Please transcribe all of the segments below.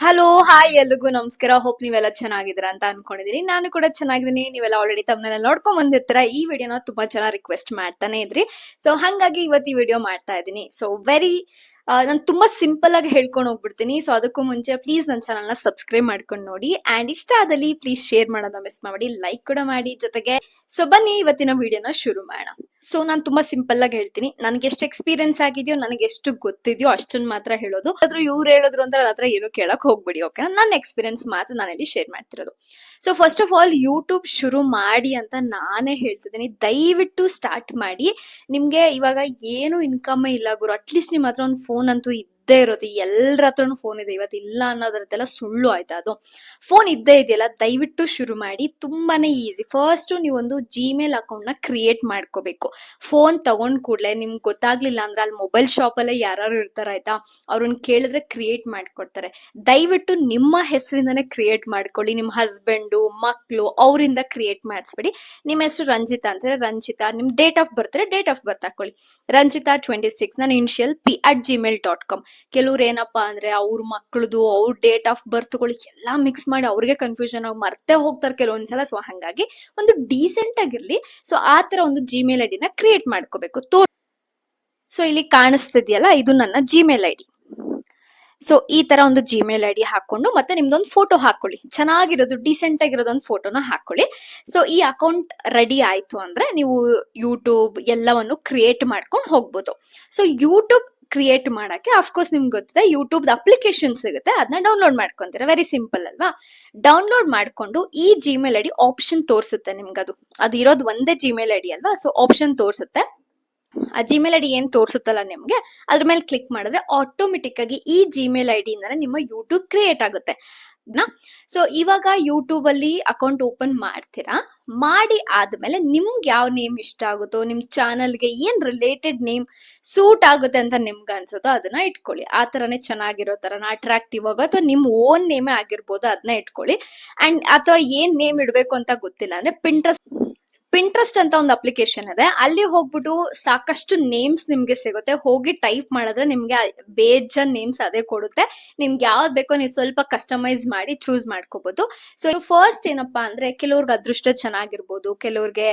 Hello hi ಎಲ್ರಿಗೂ ನಮಸ್ಕಾರ. Hope ನೀವೆಲ್ಲ ಚೆನ್ನಾಗಿದ್ದೀರಾ ಅಂತ ಅನ್ಕೊಂಡಿದೀನಿ. ನಾನು ಕೂಡ ಚೆನ್ನಾಗಿದ್ದೀನಿ. ನೀವೆಲ್ಲ ಆಲ್ರೆಡಿ ತಮ್ಮನೆಲ್ಲ ನೋಡ್ಕೊಂಡ್ ಬಂದಿರ್ತೀರಾ. ಈ ವಿಡಿಯೋನ ತುಂಬಾ ಜನ ರಿಕ್ವೆಸ್ಟ್ ಮಾಡ್ತಾನೆ ಇದ್ರಿ. ಸೊ ಹಂಗಾಗಿ ಇವತ್ತು ಈ ವಿಡಿಯೋ ಮಾಡ್ತಾ ಇದ್ದೀನಿ. ಸೊ ನಾನು ತುಂಬಾ ಸಿಂಪಲ್ ಆಗಿ ಹೇಳ್ಕೊಂಡು ಹೋಗ್ಬಿಡ್ತೀನಿ. ಸೊ ಅದಕ್ಕೂ ಮುಂಚೆ ಪ್ಲೀಸ್ ನನ್ನ ಚಾನಲ್ನ ಸಬ್ಸ್ಕ್ರೈಬ್ ಮಾಡ್ಕೊಂಡು ನೋಡಿ ಅಂಡ್ ಇಷ್ಟ ಆದಲ್ಲಿ ಪ್ಲೀಸ್ ಶೇರ್ ಮಾಡೋದನ್ನ ಮಿಸ್ ಮಾಡಿ, ಲೈಕ್ ಕೂಡ ಮಾಡಿ ಜೊತೆಗೆ. ಸೊ ಬನ್ನಿ ಇವತ್ತಿನ ವಿಡಿಯೋನ ಶುರು ಮಾಡೋಣ. ಸೊ ನಾನು ತುಂಬಾ ಸಿಂಪಲ್ ಆಗಿ ಹೇಳ್ತೀನಿ. ನನಗೆ ಎಷ್ಟು ಎಕ್ಸ್ಪೀರಿಯನ್ಸ್ ಆಗಿದೆಯೋ, ನನಗೆ ಎಷ್ಟು ಗೊತ್ತಿದೆಯೋ ಅಷ್ಟನ್ನ ಮಾತ್ರ ಹೇಳೋದು. ಆದ್ರೂ ಇವ್ರು ಹೇಳಿದ್ರು ಅಂತ ನನ್ನ ಹತ್ರ ಏನು ಕೇಳಕ್ ಹೋಗ್ಬಿಡಿ. ಓಕೆ, ನನ್ನ ಎಕ್ಸ್ಪೀರಿಯನ್ಸ್ ಮಾತ್ರ ನಾನು ಇಲ್ಲಿ ಶೇರ್ ಮಾಡ್ತಿರೋದು. So first of all YouTube ಶುರು ಮಾಡಿ ಅಂತ ನಾನೇ ಹೇಳ್ತಿದ್ದೀನಿ. ದಯವಿಟ್ಟು ಸ್ಟಾರ್ಟ್ ಮಾಡಿ. ನಿಮ್ಗೆ ಇವಾಗ ಏನು ಇನ್ಕಮ್ ಇಲ್ಲ ಗುರು, ಅಟ್ಲೀಸ್ಟ್ ನಿಮ್ಮ ಹತ್ರ ಒಂದು ಫೋನ್ ಅಂತೂ ಇದ್ದೇ ಇರುತ್ತೆ. ಎಲ್ಲರ ಹತ್ರನು ಫೋನ್ ಇದೆ. ಇವತ್ತು ಇಲ್ಲ ಅನ್ನೋದ್ರದ್ದೆಲ್ಲ ಸುಳ್ಳು ಆಯ್ತಾ? ಅದು ಫೋನ್ ಇದ್ದೇ ಇದೆಯಲ್ಲ, ದಯವಿಟ್ಟು ಶುರು ಮಾಡಿ. ತುಂಬಾನೇ ಈಸಿ. ಫಸ್ಟ್ ನೀವೊಂದು ಜಿಮೇಲ್ ಅಕೌಂಟ್ ನ ಕ್ರಿಯೇಟ್ ಮಾಡ್ಕೋಬೇಕು. ಫೋನ್ ತಗೊಂಡ್ ಕೂಡ್ಲೆ ನಿಮ್ಗೆ ಗೊತ್ತಾಗ್ಲಿಲ್ಲ ಅಂದ್ರೆ ಅಲ್ಲಿ ಮೊಬೈಲ್ ಶಾಪ್ ಅಲ್ಲೇ ಯಾರು ಇರ್ತಾರ ಆಯ್ತಾ, ಅವ್ರನ್ನ ಕೇಳಿದ್ರೆ ಕ್ರಿಯೇಟ್ ಮಾಡ್ಕೊಡ್ತಾರೆ. ದಯವಿಟ್ಟು ನಿಮ್ಮ ಹೆಸರಿಂದಾನೇ ಕ್ರಿಯೇಟ್ ಮಾಡ್ಕೊಳ್ಳಿ. ನಿಮ್ಮ ಹಸ್ಬೆಂಡು, ಮಕ್ಳು ಅವರಿಂದ ಕ್ರಿಯೇಟ್ ಮಾಡಿಸ್ಬೇಡಿ. ನಿಮ್ಮ ಹೆಸರು ರಂಜಿತಾ ಅಂತಾರೆ, ರಂಜಿತಾ. ನಿಮ್ ಡೇಟ್ ಆಫ್ ಬರ್ತ್ ಹಾಕೊಳ್ಳಿ. ರಂಜಿತಾ 26 ನನ್ನ ಇನಿಷಿಯಲ್ p@gmail.com. ಕೆಲವ್ರು ಏನಪ್ಪಾ ಅಂದ್ರೆ ಅವ್ರ ಮಕ್ಳದು, ಅವ್ರ ಡೇಟ್ ಆಫ್ ಬರ್ತ್ಗಳು ಎಲ್ಲಾ ಮಿಕ್ಸ್ ಮಾಡಿ ಅವ್ರಿಗೆ ಕನ್ಫ್ಯೂಷನ್ ಆಗಿ ಮರ್ತೇ ಹೋಗ್ತಾರೆ ಕೆಲವೊಂದ್ಸಲ. ಸೊ ಹಂಗಾಗಿ ಒಂದು ಡೀಸೆಂಟ್ ಆಗಿರ್ಲಿ. ಸೊ ಆ ತರ ಒಂದು ಜಿಮೇಲ್ ಐಡಿನ ಕ್ರಿಯೇಟ್ ಮಾಡ್ಕೋಬೇಕು. ಸೊ ಇಲ್ಲಿ ಕಾಣಿಸ್ತಿದ್ಯಲ್ಲ, ಇದು ನನ್ನ ಜಿಮೇಲ್ ಐಡಿ. ಸೊ ಈ ತರ ಒಂದು ಜಿಮೇಲ್ ಐಡಿ ಹಾಕೊಂಡು ಮತ್ತೆ ನಿಮ್ದೊಂದು ಫೋಟೋ ಹಾಕೊಳ್ಳಿ. ಚೆನ್ನಾಗಿರೋದು, ಡೀಸೆಂಟ್ ಆಗಿರೋದು ಒಂದು ಫೋಟೋನ ಹಾಕೊಳ್ಳಿ. ಸೊ ಈ ಅಕೌಂಟ್ ರೆಡಿ ಆಯ್ತು ಅಂದ್ರೆ ನೀವು ಯೂಟ್ಯೂಬ್ ಎಲ್ಲವನ್ನು ಕ್ರಿಯೇಟ್ ಮಾಡ್ಕೊಂಡು ಹೋಗ್ಬೋದು. ಸೊ ಯೂಟ್ಯೂಬ್ ಕ್ರಿಯೇಟ್ ಮಾಡಕ್ಕೆ ಅಫ್ಕೋರ್ಸ್ ನಿಮ್ಗೆ ಗೊತ್ತಿದೆ, ಯೂಟ್ಯೂಬ್ ಅಪ್ಲಿಕೇಶನ್ ಸಿಗುತ್ತೆ, ಅದನ್ನ ಡೌನ್ಲೋಡ್ ಮಾಡ್ಕೊಂತೀರಾ. ವೆರಿ ಸಿಂಪಲ್ ಅಲ್ವಾ? ಡೌನ್ಲೋಡ್ ಮಾಡ್ಕೊಂಡು ಈ ಜಿಮೇಲ್ ಐಡಿ ಆಪ್ಷನ್ ತೋರಿಸುತ್ತೆ ನಿಮ್ಗೆ. ಅದು ಇರೋದು ಒಂದೇ ಜಿಮೇಲ್ ಐಡಿ ಅಲ್ವಾ? ಸೊ ಆಪ್ಷನ್ ತೋರಿಸುತ್ತೆ. ಆ ಜಿಮೇಲ್ ಐಡಿ ಏನ್ ತೋರಿಸುತ್ತಲ್ಲ ನಿಮ್ಗೆ, ಅದ್ರ ಮೇಲೆ ಕ್ಲಿಕ್ ಮಾಡಿದ್ರೆ ಆಟೋಮೆಟಿಕ್ ಆಗಿ ಈ ಜಿಮೇಲ್ ಐಡಿ ಇಂದಾನೆ ನಿಮ್ಮ ಯೂಟ್ಯೂಬ್ ಕ್ರಿಯೇಟ್ ಆಗುತ್ತೆ. ಸೊ ಇವಾಗ ಯೂಟ್ಯೂಬ್ ಅಲ್ಲಿ ಅಕೌಂಟ್ ಓಪನ್ ಮಾಡ್ತೀರಾ. ಮಾಡಿ ಆದ್ಮೇಲೆ ನಿಮ್ಗೆ ಯಾವ ನೇಮ್ ಇಷ್ಟ ಆಗುತ್ತೋ, ನಿಮ್ ಚಾನಲ್ಗೆ ಏನ್ ರಿಲೇಟೆಡ್ ನೇಮ್ ಸೂಟ್ ಆಗುತ್ತೆ ಅಂತ ನಿಮ್ಗೆ ಅನ್ಸುತ್ತೋ ಅದನ್ನ ಇಟ್ಕೊಳ್ಳಿ. ಆ ತರನೇ ಚೆನ್ನಾಗಿರೋ ತರನ ಅಟ್ರಾಕ್ಟಿವ್ ಆಗೋ ಅಥವಾ ನಿಮ್ ಓನ್ ನೇಮೇ ಆಗಿರ್ಬೋದು, ಅದನ್ನ ಇಟ್ಕೊಳ್ಳಿ. ಅಂಡ್ ಅಥವಾ ಏನ್ ನೇಮ್ ಇಡ್ಬೇಕು ಅಂತ ಗೊತ್ತಿಲ್ಲ ಅಂದ್ರೆ ಪಿಂಟ್ರೆಸ್ಟ್ ಅಂತ ಒಂದು ಅಪ್ಲಿಕೇಶನ್ ಇದೆ. ಅಲ್ಲಿ ಹೋಗ್ಬಿಟ್ಟು ಸಾಕಷ್ಟು ನೇಮ್ಸ್ ನಿಮ್ಗೆ ಸಿಗುತ್ತೆ. ಹೋಗಿ ಟೈಪ್ ಮಾಡಿದ್ರೆ ನಿಮ್ಗೆ ಬೇಜಾನ್ ನೇಮ್ಸ್ ಅದೇ ಕೊಡುತ್ತೆ. ನಿಮ್ಗೆ ಯಾವ್ದು ಬೇಕೋ ನೀವು ಸ್ವಲ್ಪ ಕಸ್ಟಮೈಸ್ ಮಾಡಿ ಚೂಸ್ ಮಾಡ್ಕೋಬಹುದು. ಸೊ ಫಸ್ಟ್ ಏನಪ್ಪಾ ಅಂದ್ರೆ, ಕೆಲವ್ರಿಗೆ ಅದೃಷ್ಟ ಚೆನ್ನಾಗಿರ್ಬೋದು, ಕೆಲವ್ರಿಗೆ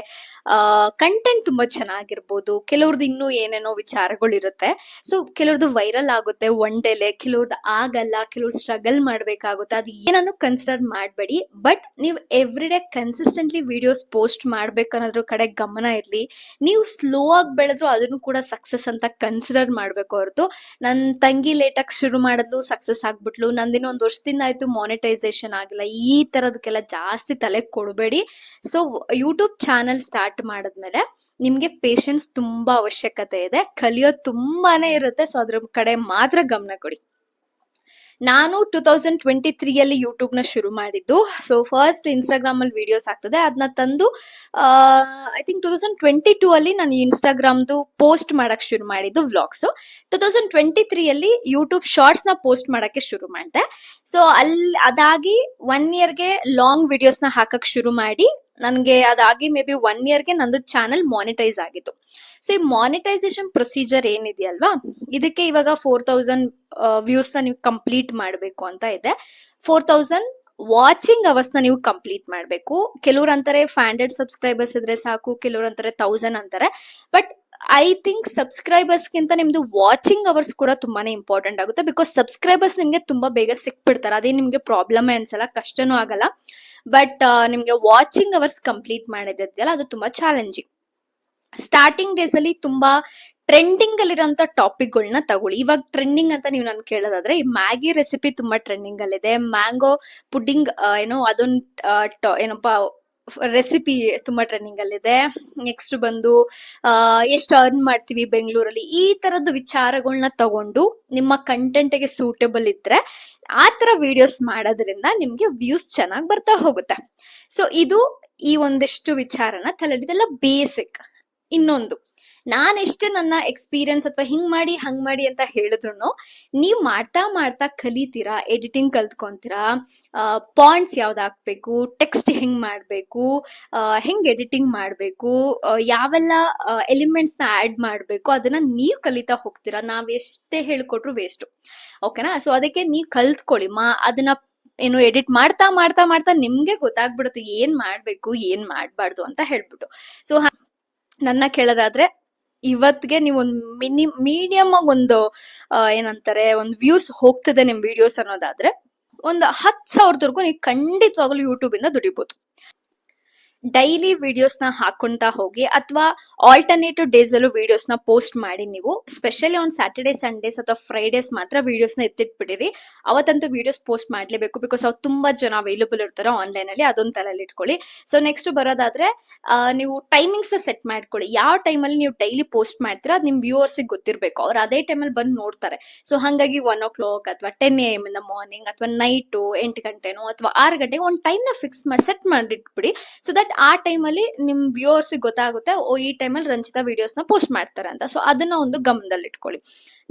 ಕಂಟೆಂಟ್ ತುಂಬಾ ಚೆನ್ನಾಗಿರ್ಬೋದು, ಕೆಲವ್ರದ್ದು ಇನ್ನೂ ಏನೇನೋ ವಿಚಾರಗಳು ಇರುತ್ತೆ. ಸೊ ಕೆಲವ್ರದ್ದು ವೈರಲ್ ಆಗುತ್ತೆ ಒನ್ ಡೇಲೆ, ಕೆಲವ್ರದ್ದು ಆಗಲ್ಲ, ಕೆಲವ್ರು ಸ್ಟ್ರಗಲ್ ಮಾಡ್ಬೇಕಾಗುತ್ತೆ. ಅದು ಏನನ್ನು ಕನ್ಸಿಡರ್ ಮಾಡಬೇಡಿ. ಬಟ್ ನೀವು every day consistently videos post ಮಾಡ್ಬೇಕನ್ನೋದ್ರ ಕಡೆ ಗಮನ ಇರ್ಲಿ. ನೀವು ಸ್ಲೋ ಆಗಿ ಬೆಳೆದ್ರು ಅದನ್ನು ಕೂಡ ಸಕ್ಸಸ್ ಅಂತ ಕನ್ಸಿಡರ್ ಮಾಡ್ಬೇಕು ಹೊರತು, ನನ್ನ ತಂಗಿ ಲೇಟಾಗಿ ಶುರು ಮಾಡಿದ್ಲು ಸಕ್ಸಸ್ ಆಗ್ಬಿಟ್ಲು, ನಂದಿನ ಒಂದು ವರ್ಷದಿಂದ ಆಯ್ತು ಮಾನಿಟೈಸೇಷನ್ ಆಗಿಲ್ಲ, ಈ ತರದಕ್ಕೆಲ್ಲ ಜಾಸ್ತಿ ತಲೆ ಕೊಡಬೇಡಿ. ಸೊ ಯೂಟ್ಯೂಬ್ ಚಾನಲ್ ಸ್ಟಾರ್ಟ್ ಮಾಡಿದ್ಮೇಲೆ ನಿಮ್ಗೆ ಪೇಷನ್ಸ್ ತುಂಬಾ ಅವಶ್ಯಕತೆ ಇದೆ. ಕಲಿಯೋದು ತುಂಬಾನೇ ಇರುತ್ತೆ. ಸೊ ಅದ್ರ ಕಡೆ ಮಾತ್ರ ಗಮನ ಕೊಡಿ. ನಾನು 2023 ಅಲ್ಲಿ ಯೂಟ್ಯೂಬ್ ನ ಶುರು ಮಾಡಿದ್ದು. ಸೊ ಫಸ್ಟ್ ಇನ್ಸ್ಟಾಗ್ರಾಮ್ ಅಲ್ಲಿ ವಿಡಿಯೋಸ್ ಆಗ್ತದೆ, ಅದನ್ನ ತಂದು ಐ ಥಿಂಕ್ 2022 ಅಲ್ಲಿ ನಾನು ಇನ್ಸ್ಟಾಗ್ರಾಮ್ದು ಪೋಸ್ಟ್ ಮಾಡಕ್ ಶುರು ಮಾಡಿದ್ದು ವ್ಲಾಗ್ಸ್. 2023 ಅಲ್ಲಿ ಯೂಟ್ಯೂಬ್ ಶಾರ್ಟ್ಸ್ ನ ಪೋಸ್ಟ್ ಮಾಡಕ್ಕೆ ಶುರು ಮಾಡಿದೆ. ಸೊ ಅದಾಗಿ 1 ಇಯರ್ಗೆ ಲಾಂಗ್ ವಿಡಿಯೋಸ್ ನ ಹಾಕಕ್ ಶುರು ಮಾಡಿ, ನನ್ಗೆ ಅದಾಗಿ ಮೇ ಬಿ 1 ಇಯರ್ಗೆ ನಂದು ಚಾನಲ್ ಮಾನಿಟೈಸ್ ಆಗಿತ್ತು. ಸೊ ಈ ಮಾನಿಟೈಸೇಷನ್ ಪ್ರೊಸೀಜರ್ ಏನಿದೆಯಲ್ವಾ, ಇದಕ್ಕೆ ಇವಾಗ 4000 ವ್ಯೂಸ್ ನ ನೀವು ಕಂಪ್ಲೀಟ್ ಮಾಡಬೇಕು ಅಂತ ಇದೆ. 4000 ವಾಚಿಂಗ್ ಅವರ್ಸ್ ನ ನೀವು ಕಂಪ್ಲೀಟ್ ಮಾಡಬೇಕು. ಕೆಲವ್ರು ಅಂತಾರೆ 500 ಸಬ್ಸ್ಕ್ರೈಬರ್ಸ್ ಇದ್ರೆ ಸಾಕು, ಕೆಲವ್ರು ಅಂತಾರೆ 1000 ಅಂತಾರೆ. ಬಟ್ ಐ ಥಿಂಕ್ ಸಬ್ಸ್ಕ್ರೈಬರ್ಸ್ ಗಿಂತ ನಿಮ್ದು ವಾಚಿಂಗ್ ಅವರ್ಸ್ ಕೂಡ ತುಂಬಾನೇ ಇಂಪಾರ್ಟೆಂಟ್ ಆಗುತ್ತೆ. ಬಿಕಾಸ್ ಸಬ್ಸ್ಕ್ರೈಬರ್ಸ್ ನಿಮ್ಗೆ ತುಂಬಾ ಬೇಗ ಸಿಕ್ಬಿಡ್ತಾರೆ, ಅದೇ ನಿಮ್ಗೆ ಪ್ರಾಬ್ಲಮ್ ಅನ್ಸಲ್ಲ, ಕಷ್ಟನೂ ಆಗಲ್ಲ. ಬಟ್ ನಿಮ್ಗೆ ವಾಚಿಂಗ್ ಅವರ್ಸ್ ಕಂಪ್ಲೀಟ್ ಮಾಡಿದ್ಯಲ್ಲ, ಅದು ತುಂಬಾ ಚಾಲೆಂಜಿಂಗ್. ಸ್ಟಾರ್ಟಿಂಗ್ ಡೇಸ್ ಅಲ್ಲಿ ತುಂಬಾ ಟ್ರೆಂಡಿಂಗ್ ಅಲ್ಲಿರೋಂಥ ಟಾಪಿಕ್ಗಳನ್ನ ತಗೊಳ್ಳಿ. ಇವಾಗ ಟ್ರೆಂಡಿಂಗ್ ಅಂತ ನೀವು ನನ್ ಕೇಳೋದಾದ್ರೆ, ಈ ಮ್ಯಾಗಿ ರೆಸಿಪಿ ತುಂಬಾ ಟ್ರೆಂಡಿಂಗ್ ಅಲ್ಲಿದೆ. ಮ್ಯಾಂಗೋ ಪುಡ್ಡಿಂಗ್ ಏನಪ್ಪ ರೆಸಿಪಿ ತುಂಬಾ ಟ್ರೆಂಡಿಂಗ್ ಅಲ್ಲಿದೆ. ನೆಕ್ಸ್ಟ್ ಬಂದು ಎಷ್ಟು ಅರ್ನ್ ಮಾಡ್ತೀವಿ ಬೆಂಗಳೂರಲ್ಲಿ, ಈ ತರದ ವಿಚಾರಗಳನ್ನ ತಗೊಂಡು ನಿಮ್ಮ ಕಂಟೆಂಟ್ ಗೆ ಸೂಟೇಬಲ್ ಇದ್ರೆ ಆ ತರ ವಿಡಿಯೋಸ್ ಮಾಡೋದ್ರಿಂದ ನಿಮ್ಗೆ ವ್ಯೂಸ್ ಚೆನ್ನಾಗಿ ಬರ್ತಾ ಹೋಗುತ್ತೆ. ಸೊ ಇದು ಈ ಒಂದಿಷ್ಟು ವಿಚಾರನ ತಲೆ, ಇದೆಲ್ಲ ಬೇಸಿಕ್. ಇನ್ನೊಂದು, ನಾನೆಷ್ಟೇ ನನ್ನ ಎಕ್ಸ್ಪೀರಿಯನ್ಸ್ ಅಥವಾ ಹಿಂಗ್ ಮಾಡಿ ಹಂಗ್ ಮಾಡಿ ಅಂತ ಹೇಳಿದ್ರು ನೀವು ಮಾಡ್ತಾ ಮಾಡ್ತಾ ಕಲಿತೀರಾ, ಎಡಿಟಿಂಗ್ ಕಲ್ತ್ಕೊಂತೀರಾ, ಪಾಯಿಂಟ್ಸ್ ಯಾವ್ದು ಹಾಕ್ಬೇಕು, ಟೆಕ್ಸ್ಟ್ ಹೆಂಗ್ ಮಾಡ್ಬೇಕು, ಹೆಂಗ್ ಎಡಿಟಿಂಗ್ ಮಾಡ್ಬೇಕು, ಯಾವೆಲ್ಲ ಎಲಿಮೆಂಟ್ಸ್ ನ ಆಡ್ ಮಾಡ್ಬೇಕು ಅದನ್ನ ನೀವು ಕಲಿತಾ ಹೋಗ್ತೀರಾ. ನಾವ್ ಎಷ್ಟೇ ಹೇಳ್ಕೊಟ್ರು ವೇಸ್ಟ್. ಓಕೆನಾ? ಸೊ ಅದಕ್ಕೆ ನೀವು ಕಲ್ತ್ಕೊಳ್ಳಿ. ಅದನ್ನ ಏನು ಎಡಿಟ್ ಮಾಡ್ತಾ ಮಾಡ್ತಾ ಮಾಡ್ತಾ ನಿಮ್ಗೆ ಗೊತ್ತಾಗ್ಬಿಡುತ್ತೆ ಏನ್ ಮಾಡ್ಬೇಕು ಏನ್ ಮಾಡ್ಬಾರ್ದು ಅಂತ ಹೇಳ್ಬಿಟ್ಟು. ಸೊ ನನ್ನ ಕೇಳೋದಾದ್ರೆ ಇವತ್ಗೆ ನೀವು ಒಂದು ಮೀಡಿಯಂ ಆಗಿ ಒಂದು ಏನಂತಾರೆ ಒಂದು ವ್ಯೂಸ್ ಹೋಗ್ತದೆ ನಿಮ್ ವಿಡಿಯೋಸ್ ಅನ್ನೋದಾದ್ರೆ ಒಂದು 10,000 ನೀವು ಖಂಡಿತವಾಗ್ಲೂ ಯೂಟ್ಯೂಬ್ ಇಂದ ದುಡಿಬಹುದು. ಡೈಲಿ ವಿಡಿಯೋಸ್ ನ ಹಾಕೊಂತಾ ಹೋಗಿ ಅಥವಾ ಆಲ್ಟರ್ನೇಟಿವ್ ಡೇಸ್ ಅಲ್ಲೂ ವಿಡಿಯೋಸ್ ನ ಪೋಸ್ಟ್ ಮಾಡಿ. ನೀವು ಸ್ಪೆಷಲಿ ಆನ್ ಸ್ಯಾಟರ್ಡೇ ಸಂಡೇಸ್ ಅಥವಾ ಫ್ರೈಡೇಸ್ ಮಾತ್ರ ವಿಡಿಯೋಸ್ ನ ಎತ್ತಿಟ್ಬಿಡಿರಿ. ಅವತ್ತಂತೂ ವಿಡಿಯೋಸ್ ಪೋಸ್ಟ್ ಮಾಡ್ಲೇಬೇಕು, ಬಿಕಾಸ್ ಅವ್ರು ತುಂಬಾ ಜನ ಅವೈಲಬಲ್ ಇರ್ತಾರೆ ಆನ್ಲೈನ್ ಅಲ್ಲಿ. ಅದೊಂದು ತಲೆಯಲ್ಲಿ ಇಟ್ಕೊಳ್ಳಿ. ಸೊ ನೆಕ್ಸ್ಟ್ ಬರೋದಾದ್ರೆ ನೀವು ಟೈಮಿಂಗ್ಸ್ ನ ಸೆಟ್ ಮಾಡ್ಕೊಳ್ಳಿ. ಯಾವ ಟೈಮಲ್ಲಿ ನೀವು ಡೈಲಿ ಪೋಸ್ಟ್ ಮಾಡ್ತೀರಾ ಅದು ನಿಮ್ ವ್ಯೂವರ್ಸ್ ಗೊತ್ತಿರ್ಬೇಕು. ಅವ್ರು ಅದೇ ಟೈಮಲ್ಲಿ ಬಂದು ನೋಡ್ತಾರೆ. ಸೊ ಹಾಗಾಗಿ 1 o'clock ಅಥವಾ 10 AM ಇನ್ ದ ಮಾರ್ನಿಂಗ್ ಅಥವಾ ನೈಟು 8 ಗಂಟೆನೋ ಅಥವಾ 6 ಗಂಟೆಗೆ ಒಂದು ಟೈಮ್ ನ ಫಿಕ್ಸ್ ಮಾಡಿ ಸೆಟ್ ಮಾಡಿಟ್ಬಿಡಿ. ಸೊ ದಟ್ ಆ ಟೈಮಲ್ಲಿ ನಿಮ್ ವ್ಯೂವರ್ಸ್ ಗೊತ್ತಾಗುತ್ತೆ, ಈ ಟೈಮಲ್ಲಿ ರಂಜಿತಾ ವಿಡಿಯೋಸ್ ನ ಪೋಸ್ಟ್ ಮಾಡ್ತಾರೆ ಅಂತ. ಸೊ ಅದನ್ನ ಒಂದು ಗಮನದಲ್ಲಿ ಇಟ್ಕೊಳ್ಳಿ.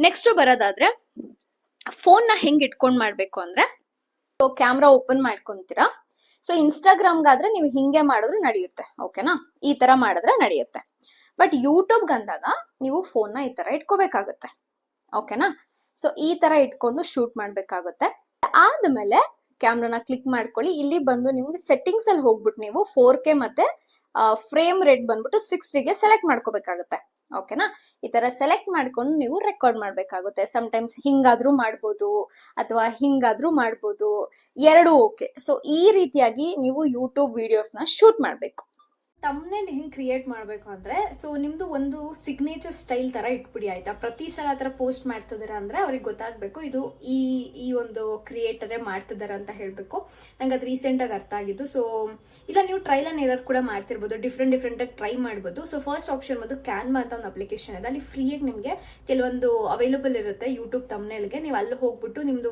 ನೆಕ್ಸ್ಟ್ ಬರೋದಾದ್ರೆ ಫೋನ್ ನ ಹೆಂಗ್ ಇಟ್ಕೊಂಡ್ ಮಾಡ್ಬೇಕು ಅಂದ್ರೆ, ಕ್ಯಾಮ್ರಾ ಓಪನ್ ಮಾಡ್ಕೊಂತೀರಾ. ಸೊ ಇನ್ಸ್ಟಾಗ್ರಾಮ್ಗಾದ್ರೆ ನೀವು ಹಿಂಗೆ ಮಾಡಿದ್ರು ನಡೆಯುತ್ತೆ. ಓಕೆನಾ? ಈ ತರ ಮಾಡಿದ್ರೆ ನಡೆಯುತ್ತೆ. ಬಟ್ ಯೂಟ್ಯೂಬ್ ಅಂದಾಗ ನೀವು ಫೋನ್ ನ ಈ ತರ ಇಟ್ಕೋಬೇಕಾಗುತ್ತೆ. ಓಕೆನಾ? ಸೊ ಈ ತರ ಇಟ್ಕೊಂಡು ಶೂಟ್ ಮಾಡ್ಬೇಕಾಗುತ್ತೆ. ಆದ್ಮೇಲೆ ಕ್ಯಾಮ್ರಾನ ಕ್ಲಿಕ್ ಮಾಡ್ಕೊಳ್ಳಿ. ಇಲ್ಲಿ ಬಂದು ನಿಮ್ಗೆ ಸೆಟ್ಟಿಂಗ್ಸ್ ಅಲ್ಲಿ ಹೋಗ್ಬಿಟ್ಟು ನೀವು 4K ಮತ್ತೆ ಫ್ರೇಮ್ ರೇಟ್ ಬಂದ್ಬಿಟ್ಟು 60ಗೆ ಸೆಲೆಕ್ಟ್ ಮಾಡ್ಕೋಬೇಕಾಗುತ್ತೆ. ಓಕೆನಾ? ಈ ತರ ಸೆಲೆಕ್ಟ್ ಮಾಡ್ಕೊಂಡು ನೀವು ರೆಕಾರ್ಡ್ ಮಾಡ್ಬೇಕಾಗುತ್ತೆ. ಸಮ್ಟೈಮ್ಸ್ ಹಿಂಗಾದ್ರೂ ಮಾಡ್ಬೋದು ಅಥವಾ ಹಿಂಗಾದ್ರೂ ಮಾಡ್ಬೋದು, ಎರಡು ಓಕೆ. ಸೊ ಈ ರೀತಿಯಾಗಿ ನೀವು ಯೂಟ್ಯೂಬ್ ವಿಡಿಯೋಸ್ ನ ಶೂಟ್ ಮಾಡ್ಬೇಕು. ತಮ್ನೇಲ್ ಹೆಂಗ್ ಕ್ರಿಯೇಟ್ ಮಾಡ್ಬೇಕು ಅಂದ್ರೆ, ಸೊ ನಿಮ್ದು ಒಂದು ಸಿಗ್ನೇಚರ್ ಸ್ಟೈಲ್ ತರ ಇಟ್ಬಿಡಿ. ಆಯ್ತಾ? ಪ್ರತಿ ಸಲ ಆ ತರ ಪೋಸ್ಟ್ ಮಾಡ್ತಿದಾರೆ ಅಂದ್ರೆ ಅವ್ರಿಗೆ ಗೊತ್ತಾಗ್ಬೇಕು ಇದು ಈ ಒಂದು ಕ್ರಿಯೇಟರೇ ಮಾಡ್ತಿದಾರೆ ಅಂತ ಹೇಳ್ಬೇಕು. ನಂಗೆ ಅದು ರೀಸೆಂಟ್ ಆಗಿ ಅರ್ಥ ಆಗಿದ್ದು. ಸೊ ಇಲ್ಲ ನೀವು ಟ್ರೈಲ್ ಅಂಡ್ ಎರರ್ ಕೂಡ ಮಾಡ್ತಿರ್ಬೋದು, ಡಿಫ್ರೆಂಟ್ ಆಗಿ ಟ್ರೈ ಮಾಡ್ಬೋದು. ಸೊ ಫಸ್ಟ್ ಆಪ್ಷನ್ ಬಂದು ಕ್ಯಾನ್ವಾ ಅಂತ ಒಂದು ಅಪ್ಲಿಕೇಶನ್ ಇದೆ. ಅಲ್ಲಿ ಫ್ರೀಯಾಗಿ ನಿಮ್ಗೆ ಕೆಲವೊಂದು ಅವೈಲಬಲ್ ಇರುತ್ತೆ ಯೂಟ್ಯೂಬ್ ತಮ್ನೇಲ್ಗೆ. ನೀವು ಅಲ್ಲಿ ಹೋಗ್ಬಿಟ್ಟು ನಿಮ್ದು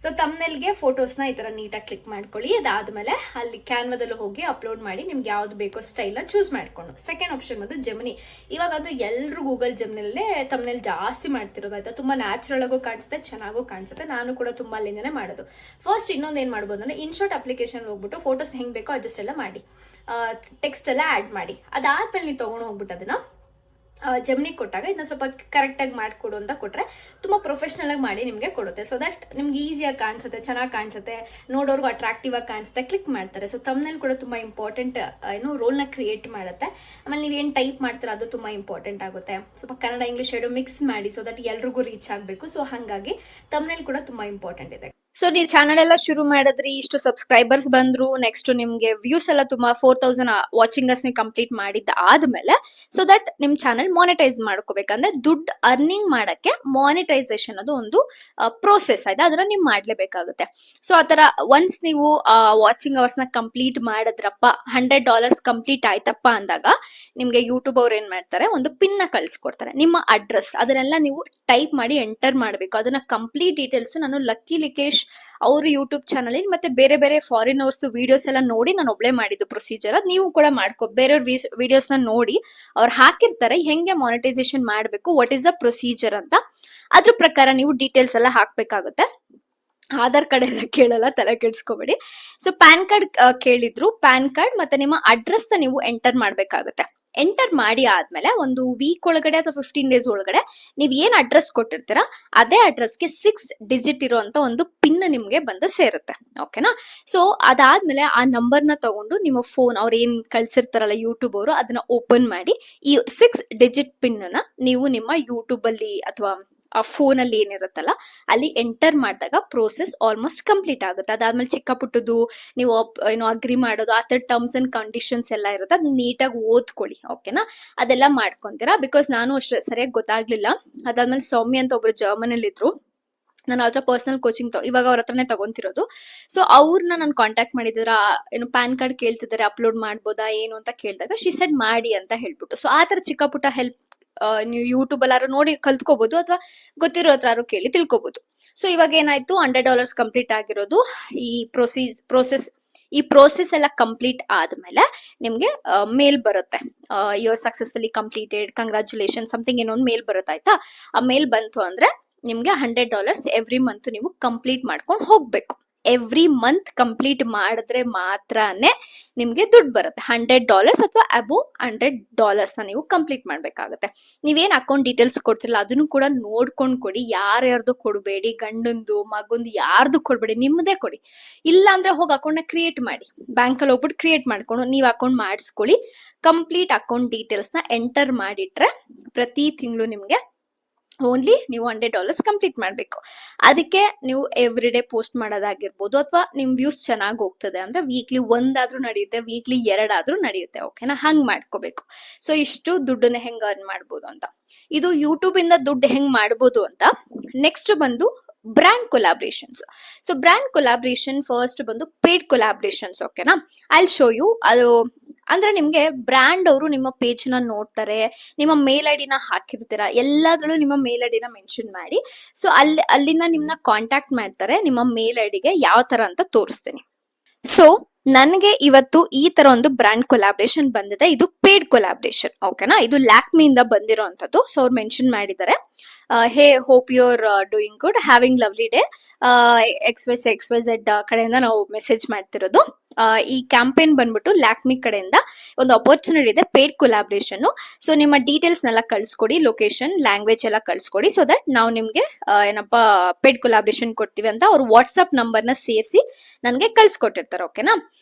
ಸೊ ತಮ್ನೆಲ್ಗೆ ಫೋಟೋಸ್ನ ಈ ತರ ನೀಟಾಗಿ ಕ್ಲಿಕ್ ಮಾಡ್ಕೊಳ್ಳಿ. ಅದಾದ್ಮೇಲೆ ಅಲ್ಲಿ ಕ್ಯಾನ್ವಾದಲ್ಲೂ ಹೋಗಿ ಅಪ್ಲೋಡ್ ಮಾಡಿ ನಿಮ್ಗೆ ಯಾವ್ದು ಬೇಕೋ ಸ್ಟೈಲ್ನ ಚೂಸ್ ಮಾಡ್ಕೊಂಡು. ಸೆಕೆಂಡ್ ಆಪ್ಷನ್ ಬಂದು ಜೆಮಿನಿ. ಇವಾಗ ಅದು ಎಲ್ಲರೂ ಗೂಗಲ್ ಜೆಮಿನಲ್ಲೇ ತಮ್ನೆಲ್ ಜಾಸ್ತಿ ಮಾಡ್ತಿರೋದು. ಆಯ್ತಾ? ತುಂಬಾ ನ್ಯಾಚುರಲ್ ಆಗೋ ಕಾಣಿಸುತ್ತೆ, ಚೆನ್ನಾಗೂ ಕಾಣಿಸುತ್ತೆ. ನಾನು ಕೂಡ ತುಂಬಾ ಅಲ್ಲಿಂದನೇ ಮಾಡೋದು. ಫಸ್ಟ್ ಇನ್ನೊಂದು ಏನ್ ಮಾಡ್ಬೋದು ಅಂದ್ರೆ ಇನ್ಶಾರ್ಟ್ ಅಪ್ಲಿಕೇಶನ್ ಹೋಗ್ಬಿಟ್ಟು ಫೋಟೋಸ್ ಹೆಂಗ್ ಬೇಕೋ ಅಡ್ಜಸ್ಟ್ ಎಲ್ಲ ಮಾಡಿ, ಟೆಕ್ಸ್ಟ್ ಎಲ್ಲ ಆಡ್ ಮಾಡಿ. ಅದಾದ್ಮೇಲೆ ನೀವು ತಗೊಂಡು ಹೋಗ್ಬಿಟ್ಟು ಅದನ್ನ ಜೆಮಿನಿ ಕೊಟ್ಟಾಗ ಇದನ್ನ ಸ್ವಲ್ಪ ಕರೆಕ್ಟ್ ಆಗಿ ಮಾಡ್ಕೊಡು ಅಂತ ಕೊಟ್ರೆ ತುಂಬಾ ಪ್ರೊಫೆಷನಲ್ ಆಗಿ ಮಾಡಿ ನಿಮ್ಗೆ ಕೊಡುತ್ತೆ. ಸೊ ದಟ್ ನಿಮ್ಗೆ ಈಸಿಯಾಗಿ ಕಾಣಿಸುತ್ತೆ, ಚೆನ್ನಾಗಿ ಕಾಣಿಸುತ್ತೆ, ನೋಡೋರ್ಗು ಅಟ್ರಾಕ್ಟಿವ್ ಆಗಿ ಕಾಣಿಸುತ್ತೆ, ಕ್ಲಿಕ್ ಮಾಡ್ತಾರೆ. ಸೊ ತಮ್ನೇಲ್ ಕೂಡ ತುಂಬಾ ಇಂಪಾರ್ಟೆಂಟ್ ರೋಲ್ ನ ಕ್ರಿಯೇಟ್ ಮಾಡುತ್ತೆ. ಆಮೇಲೆ ನೀವೇನ್ ಟೈಪ್ ಮಾಡ್ತೀರಾ ಅದು ತುಂಬಾ ಇಂಪಾರ್ಟೆಂಟ್ ಆಗುತ್ತೆ. ಸ್ವಲ್ಪ ಕನ್ನಡ ಇಂಗ್ಲಿಷ್ ಎರಡು ಮಿಕ್ಸ್ ಮಾಡಿ, ಸೊ ದಟ್ ಎಲ್ರಿಗೂ ರೀಚ್ ಆಗ್ಬೇಕು. ಸೊ ಹಾಗಾಗಿ ತಮ್ನೇಲ್ ಕೂಡ ತುಂಬಾ ಇಂಪಾರ್ಟೆಂಟ್ ಇದೆ. ಸೊ ನೀವು ಚಾನಲ್ ಎಲ್ಲ ಶುರು ಮಾಡಿದ್ರಿ, ಇಷ್ಟು ಸಬ್ಸ್ಕ್ರೈಬರ್ಸ್ ಬಂದ್ರು, ನೆಕ್ಸ್ಟ್ ನಿಮ್ಗೆ ವ್ಯೂಸ್ ಎಲ್ಲ ತುಂಬಾ 4,000 ವಾಚಿಂಗರ್ಸ್ ನೀವು ಕಂಪ್ಲೀಟ್ ಮಾಡಿದ್ದ ಆದ್ಮೇಲೆ ಸೊ ದಟ್ ನಿಮ್ ಚಾನಲ್ ಮಾನಿಟೈಸ್ ಮಾಡ್ಕೋಬೇಕಂದ್ರೆ ದುಡ್ಡು ಅರ್ನಿಂಗ್ ಮಾಡಕ್ಕೆ ಮಾನಿಟೈಸೇಷನ್ ಅದು ಒಂದು ಪ್ರೋಸೆಸ್ ಆಯ್ತಾ, ಅದನ್ನ ನೀವು ಮಾಡ್ಲೇಬೇಕಾಗುತ್ತೆ. ಸೊ ಆತರ ಒನ್ಸ್ ನೀವು ವಾಚಿಂಗ್ ಅವರ್ಸ್ ನ ಕಂಪ್ಲೀಟ್ ಮಾಡಿದ್ರಪ್ಪ, $100 ಕಂಪ್ಲೀಟ್ ಆಯ್ತಪ್ಪ ಅಂದಾಗ ನಿಮ್ಗೆ ಯೂಟ್ಯೂಬ್ ಅವ್ರು ಏನ್ ಮಾಡ್ತಾರೆ, ಒಂದು ಪಿನ್ ನ ಕಳ್ಸಿಕೊಡ್ತಾರೆ. ನಿಮ್ಮ ಅಡ್ರೆಸ್ ಅದನ್ನೆಲ್ಲ ನೀವು ಟೈಪ್ ಮಾಡಿ ಎಂಟರ್ ಮಾಡಬೇಕು. ಅದನ್ನ ಕಂಪ್ಲೀಟ್ ಡೀಟೇಲ್ಸ್ ನಾನು ಲಕ್ಕಿ ಲಿಕೇಶ್ ಅವ್ರ ಯೂಟ್ಯೂಬ್ ಚಾನಲ್ ಮತ್ತೆ ಬೇರೆ ಬೇರೆ ಫಾರಿನರ್ಸ್ ವಿಡಿಯೋಸ್ ಎಲ್ಲ ನೋಡಿ ನಾನು ಒಬ್ಳೆ ಮಾಡಿದ್ದು ಪ್ರೊಸೀಜರ್. ಅದ್ ನೀವು ಕೂಡ ಮಾಡ್ಕೋ. ಬೇರೆಯವ್ರ ವಿಡಿಯೋಸ್ ನ ನೋಡಿ ಅವ್ರು ಹಾಕಿರ್ತಾರೆ ಹೆಂಗೆ ಮಾನಿಟೈಸೇಷನ್ ಮಾಡ್ಬೇಕು, ವಾಟ್ ಇಸ್ ದ ಪ್ರೊಸೀಜರ್ ಅಂತ. ಅದ್ರ ಪ್ರಕಾರ ನೀವು ಡೀಟೇಲ್ಸ್ ಎಲ್ಲ ಹಾಕ್ಬೇಕಾಗುತ್ತೆ. ಆಧಾರ್ ಕಾರ್ಡ್ ಎಲ್ಲ ಕೇಳಲ್ಲ, ತಲೆ ಕೆಡ್ಸ್ಕೊಬೇಡಿ. ಸೊ ಪ್ಯಾನ್ ಕಾರ್ಡ್ ಕೇಳಿದ್ರು, ಪ್ಯಾನ್ ಕಾರ್ಡ್ ಮತ್ತೆ ನಿಮ್ಮ ಅಡ್ರೆಸ್ ನ ನೀವು ಎಂಟರ್ ಮಾಡ್ಬೇಕಾಗುತ್ತೆ. ಎಂಟರ್ ಮಾಡಿ ಆದ್ಮೇಲೆ ಒಂದು ವೀಕ್ ಒಳಗಡೆ ಅಥವಾ 15 days ಒಳಗಡೆ ನೀವ್ ಏನ್ ಅಡ್ರೆಸ್ ಕೊಟ್ಟಿರ್ತೀರಾ ಅದೇ ಅಡ್ರೆಸ್ಗೆ 6 digit ಇರುವಂತ ಒಂದು ಪಿನ್ ನಿಮ್ಗೆ ಬಂದು ಸೇರುತ್ತೆ. ಓಕೆನಾ? ಸೊ ಅದಾದ್ಮೇಲೆ ಆ ನಂಬರ್ ನ ತಗೊಂಡು ನಿಮ್ಮ ಫೋನ್ ಅವ್ರು ಏನ್ ಕಳ್ಸಿರ್ತಾರಲ್ಲ ಯೂಟ್ಯೂಬ್ ಅವರು, ಅದನ್ನ ಓಪನ್ ಮಾಡಿ ಈ 6 digit ಪಿನ್ ನ ನೀವು ನಿಮ್ಮ ಯೂಟ್ಯೂಬ್ ಅಲ್ಲಿ ಅಥವಾ ಆ ಫೋನ್ ಅಲ್ಲಿ ಏನಿರುತ್ತಲ್ಲ ಅಲ್ಲಿ ಎಂಟರ್ ಮಾಡಿದಾಗ ಪ್ರೋಸೆಸ್ ಆಲ್ಮೋಸ್ಟ್ ಕಂಪ್ಲೀಟ್ ಆಗುತ್ತೆ. ಅದಾದ್ಮೇಲೆ ಚಿಕ್ಕ ಪುಟ್ಟದು ನೀವು ಏನೋ ಅಗ್ರಿ ಮಾಡೋದು, ಆ ತರ ಟರ್ಮ್ಸ್ ಅಂಡ್ ಕಂಡೀಷನ್ಸ್ ಎಲ್ಲ ಇರುತ್ತೆ, ಅದ್ ನೀಟಾಗಿ ಓದ್ಕೊಳ್ಳಿ. ಓಕೆನಾ? ಅದೆಲ್ಲ ಮಾಡ್ಕೊಂತೀರಾ. ಬಿಕಾಸ್ ನಾನು ಅಷ್ಟೇ ಸರಿಯಾಗಿ ಗೊತ್ತಾಗ್ಲಿಲ್ಲ. ಅದಾದ್ಮೇಲೆ ಸೌಮ್ಯ ಅಂತ ಒಬ್ರು ಜರ್ಮನ್ ಅಲ್ಲಿ ಇದ್ರು, ನಾನು ಅವ್ರ ಪರ್ಸನಲ್ ಕೋಚಿಂಗ್ ಇವಾಗ ಅವ್ರ ಹತ್ರನೇ ತಗೊಂತಿರೋದು. ಸೊ ಅವ್ರನ್ನ ನಾನು ಕಾಂಟ್ಯಾಕ್ಟ್ ಮಾಡಿದ್ರ, ಏನು ಪ್ಯಾನ್ ಕಾರ್ಡ್ ಕೇಳ್ತಿದ್ದಾರೆ, ಅಪ್ಲೋಡ್ ಮಾಡ್ಬೋದಾ ಏನು ಅಂತ ಕೇಳಿದಾಗ ಶಿ ಸೆಡ್ ಮಾಡಿ ಅಂತ ಹೇಳ್ಬಿಟ್ಟು. ಸೊ ಆ ತರ ಚಿಕ್ಕ ಪುಟ್ಟ ಹೆಲ್ಪ್ ನೀವು ಯೂಟ್ಯೂಬ್ ಎಲ್ಲಾರು ನೋಡಿ ಕಲ್ತ್ಕೋಬಹುದು ಅಥವಾ ಗೊತ್ತಿರೋ ಹತ್ರ ಕೇಳಿ ತಿಳ್ಕೊಬಹುದು. ಸೊ ಇವಾಗ ಏನಾಯ್ತು, $100 ಕಂಪ್ಲೀಟ್ ಆಗಿರೋದು. ಈ ಪ್ರೋಸೆಸ್ ಈ ಪ್ರೋಸೆಸ್ ಎಲ್ಲ ಕಂಪ್ಲೀಟ್ ಆದ್ಮೇಲೆ ನಿಮ್ಗೆ ಮೇಲ್ ಬರುತ್ತೆ, your successfully completed, congratulation something ಏನೋ ಒಂದು ಮೇಲ್ ಬರುತ್ತೆ ಆಯ್ತಾ. ಆ ಮೇಲ್ ಬಂತು ಅಂದ್ರೆ ನಿಮ್ಗೆ $100 ಎವ್ರಿ ಮಂತ್ ನೀವು ಕಂಪ್ಲೀಟ್ ಮಾಡ್ಕೊಂಡು ಹೋಗ್ಬೇಕು. ಎವ್ರಿ ಮಂತ್ ಕಂಪ್ಲೀಟ್ ಮಾಡಿದ್ರೆ ಮಾತ್ರನೇ ನಿಮ್ಗೆ ದುಡ್ಡು ಬರುತ್ತೆ. $100 ಅಥವಾ ಅಬೋವ್ $100 ನೀವು ಕಂಪ್ಲೀಟ್ ಮಾಡ್ಬೇಕಾಗತ್ತೆ. ನೀವೇನ್ ಅಕೌಂಟ್ ಡೀಟೇಲ್ಸ್ ಕೊಡ್ತಿರಲ್ಲ ಅದನ್ನು ಕೂಡ ನೋಡ್ಕೊಂಡ್ ಕೊಡಿ. ಯಾರ್ಯಾರ್ದು ಕೊಡಬೇಡಿ, ಗಂಡಂದು ಮಗಂದು ಯಾರ್ದು ಕೊಡ್ಬೇಡಿ, ನಿಮ್ದೇ ಕೊಡಿ. ಇಲ್ಲ ಅಂದ್ರೆ ಹೋಗಿ ಅಕೌಂಟ್ ನ ಕ್ರಿಯೇಟ್ ಮಾಡಿ, ಬ್ಯಾಂಕ್ ಅಲ್ಲಿ ಹೋಗ್ಬಿಟ್ಟು ಕ್ರಿಯೇಟ್ ಮಾಡ್ಕೊಂಡು ನೀವು ಅಕೌಂಟ್ ಮಾಡಿಸ್ಕೊಳ್ಳಿ. ಕಂಪ್ಲೀಟ್ ಅಕೌಂಟ್ ಡೀಟೇಲ್ಸ್ ನ ಎಂಟರ್ ಮಾಡಿಟ್ರೆ ಪ್ರತಿ ತಿಂಗಳು ನಿಮ್ಗೆ ಓನ್ಲಿ ನೀವು $100 ಕಂಪ್ಲೀಟ್ ಮಾಡ್ಬೇಕು. ಅದಕ್ಕೆ ನೀವು ಎವ್ರಿ ಡೇ ಪೋಸ್ಟ್ ಮಾಡೋದಾಗಿರ್ಬೋದು, ಅಥವಾ ನಿಮ್ ವ್ಯೂಸ್ ಚೆನ್ನಾಗಿ ಹೋಗ್ತದೆ ಅಂದ್ರೆ ವೀಕ್ಲಿ ಒಂದಾದ್ರೂ ನಡೆಯುತ್ತೆ, ವೀಕ್ಲಿ 2 ಆದ್ರೂ ನಡೆಯುತ್ತೆ. ಓಕೆನಾ, ಹಂಗ್ ಮಾಡ್ಕೋಬೇಕು. ಸೊ ಇಷ್ಟು ದುಡ್ಡನ್ನ ಹೆಂಗ್ ಅರ್ನ್ ಮಾಡ್ಬೋದು ಅಂತ, ಇದು ಯೂಟ್ಯೂಬ್ ಇಂದ ದುಡ್ಡು ಹೆಂಗ್ ಮಾಡ್ಬೋದು ಅಂತ. ನೆಕ್ಸ್ಟ್ ಬಂದು brand collaborations. So brand collaboration first ಬಂದು ಪೇಡ್ ಕೊಲಾಬ್ರೇಷನ್ಸ್. ಓಕೆನಾ, ಐ ಶೋ ಯು. ಅದು ಅಂದ್ರೆ ನಿಮ್ಗೆ ಬ್ರ್ಯಾಂಡ್ ಅವರು ನಿಮ್ಮ ಪೇಜ್ ನ ನೋಡ್ತಾರೆ, ನಿಮ್ಮ ಮೇಲ್ ಐ ಡಿನ ಹಾಕಿರ್ತೀರಾ, ಎಲ್ಲಾದ್ರಲ್ಲೂ ನಿಮ್ಮ ಮೇಲ್ ಐ ಡಿನ ಮೆನ್ಷನ್ ಮಾಡಿ. ಸೊ ಅಲ್ಲಿನ ನಿಮ್ನ ಕಾಂಟ್ಯಾಕ್ಟ್ ಮಾಡ್ತಾರೆ. ನಿಮ್ಮ ಮೇಲ್ ಐ ಡಿಗೆ ಯಾವ ತರ ಅಂತ ತೋರಿಸ್ತೀನಿ. ಸೊ ನನಗೆ ಇವತ್ತು ಈ ತರ ಒಂದು ಬ್ರ್ಯಾಂಡ್ ಕೊಲಾಬ್ರೇಷನ್ ಬಂದಿದೆ. ಇದು ಪೇಡ್ ಕೊಲಾಬ್ರೇಷನ್. ಓಕೆನಾ, ಇದು ಲ್ಯಾಕ್ಮಿ ಇಂದ ಬಂದಿರೋಂಥದ್ದು. ಸೊ ಅವ್ರು ಮೆನ್ಷನ್ ಮಾಡಿದ್ದಾರೆ, hey hope you are doing good, having lovely day, XYZ ಕಡೆಯಿಂದ ನಾವು ಮೆಸೇಜ್ ಮಾಡ್ತಿರೋದು. ಈ ಕ್ಯಾಂಪೇನ್ ಬಂದ್ಬಿಟ್ಟು ಲ್ಯಾಕ್ಮಿ ಕಡೆಯಿಂದ ಒಂದು ಅಪರ್ಚುನಿಟಿ ಇದೆ, ಪೇಡ್ ಕೊಲಾಬ್ರೇಷನ್. ಸೊ ನಿಮ್ಮ ಡೀಟೇಲ್ಸ್ ನೆಲ್ಲ ಕಳ್ಸ್ಕೊಡಿ, ಲೊಕೇಶನ್, ಲ್ಯಾಂಗ್ವೇಜ್ ಎಲ್ಲ ಕಳ್ಸ್ಕೊಡಿ. ಸೊ ದಟ್ ನಾವು ನಿಮ್ಗೆ ಏನಪ್ಪಾ ಪೇಡ್ ಕೊಲಾಬ್ರೇಷನ್ ಕೊಡ್ತೀವಿ ಅಂತ ಅವ್ರು ವಾಟ್ಸ್ಆಪ್ ನಂಬರ್ನ ಸೇರಿಸಿ ನನಗೆ ಕಳ್ಸ್ಕೊಟ್ಟಿರ್ತಾರೆ. ಓಕೆನಾ,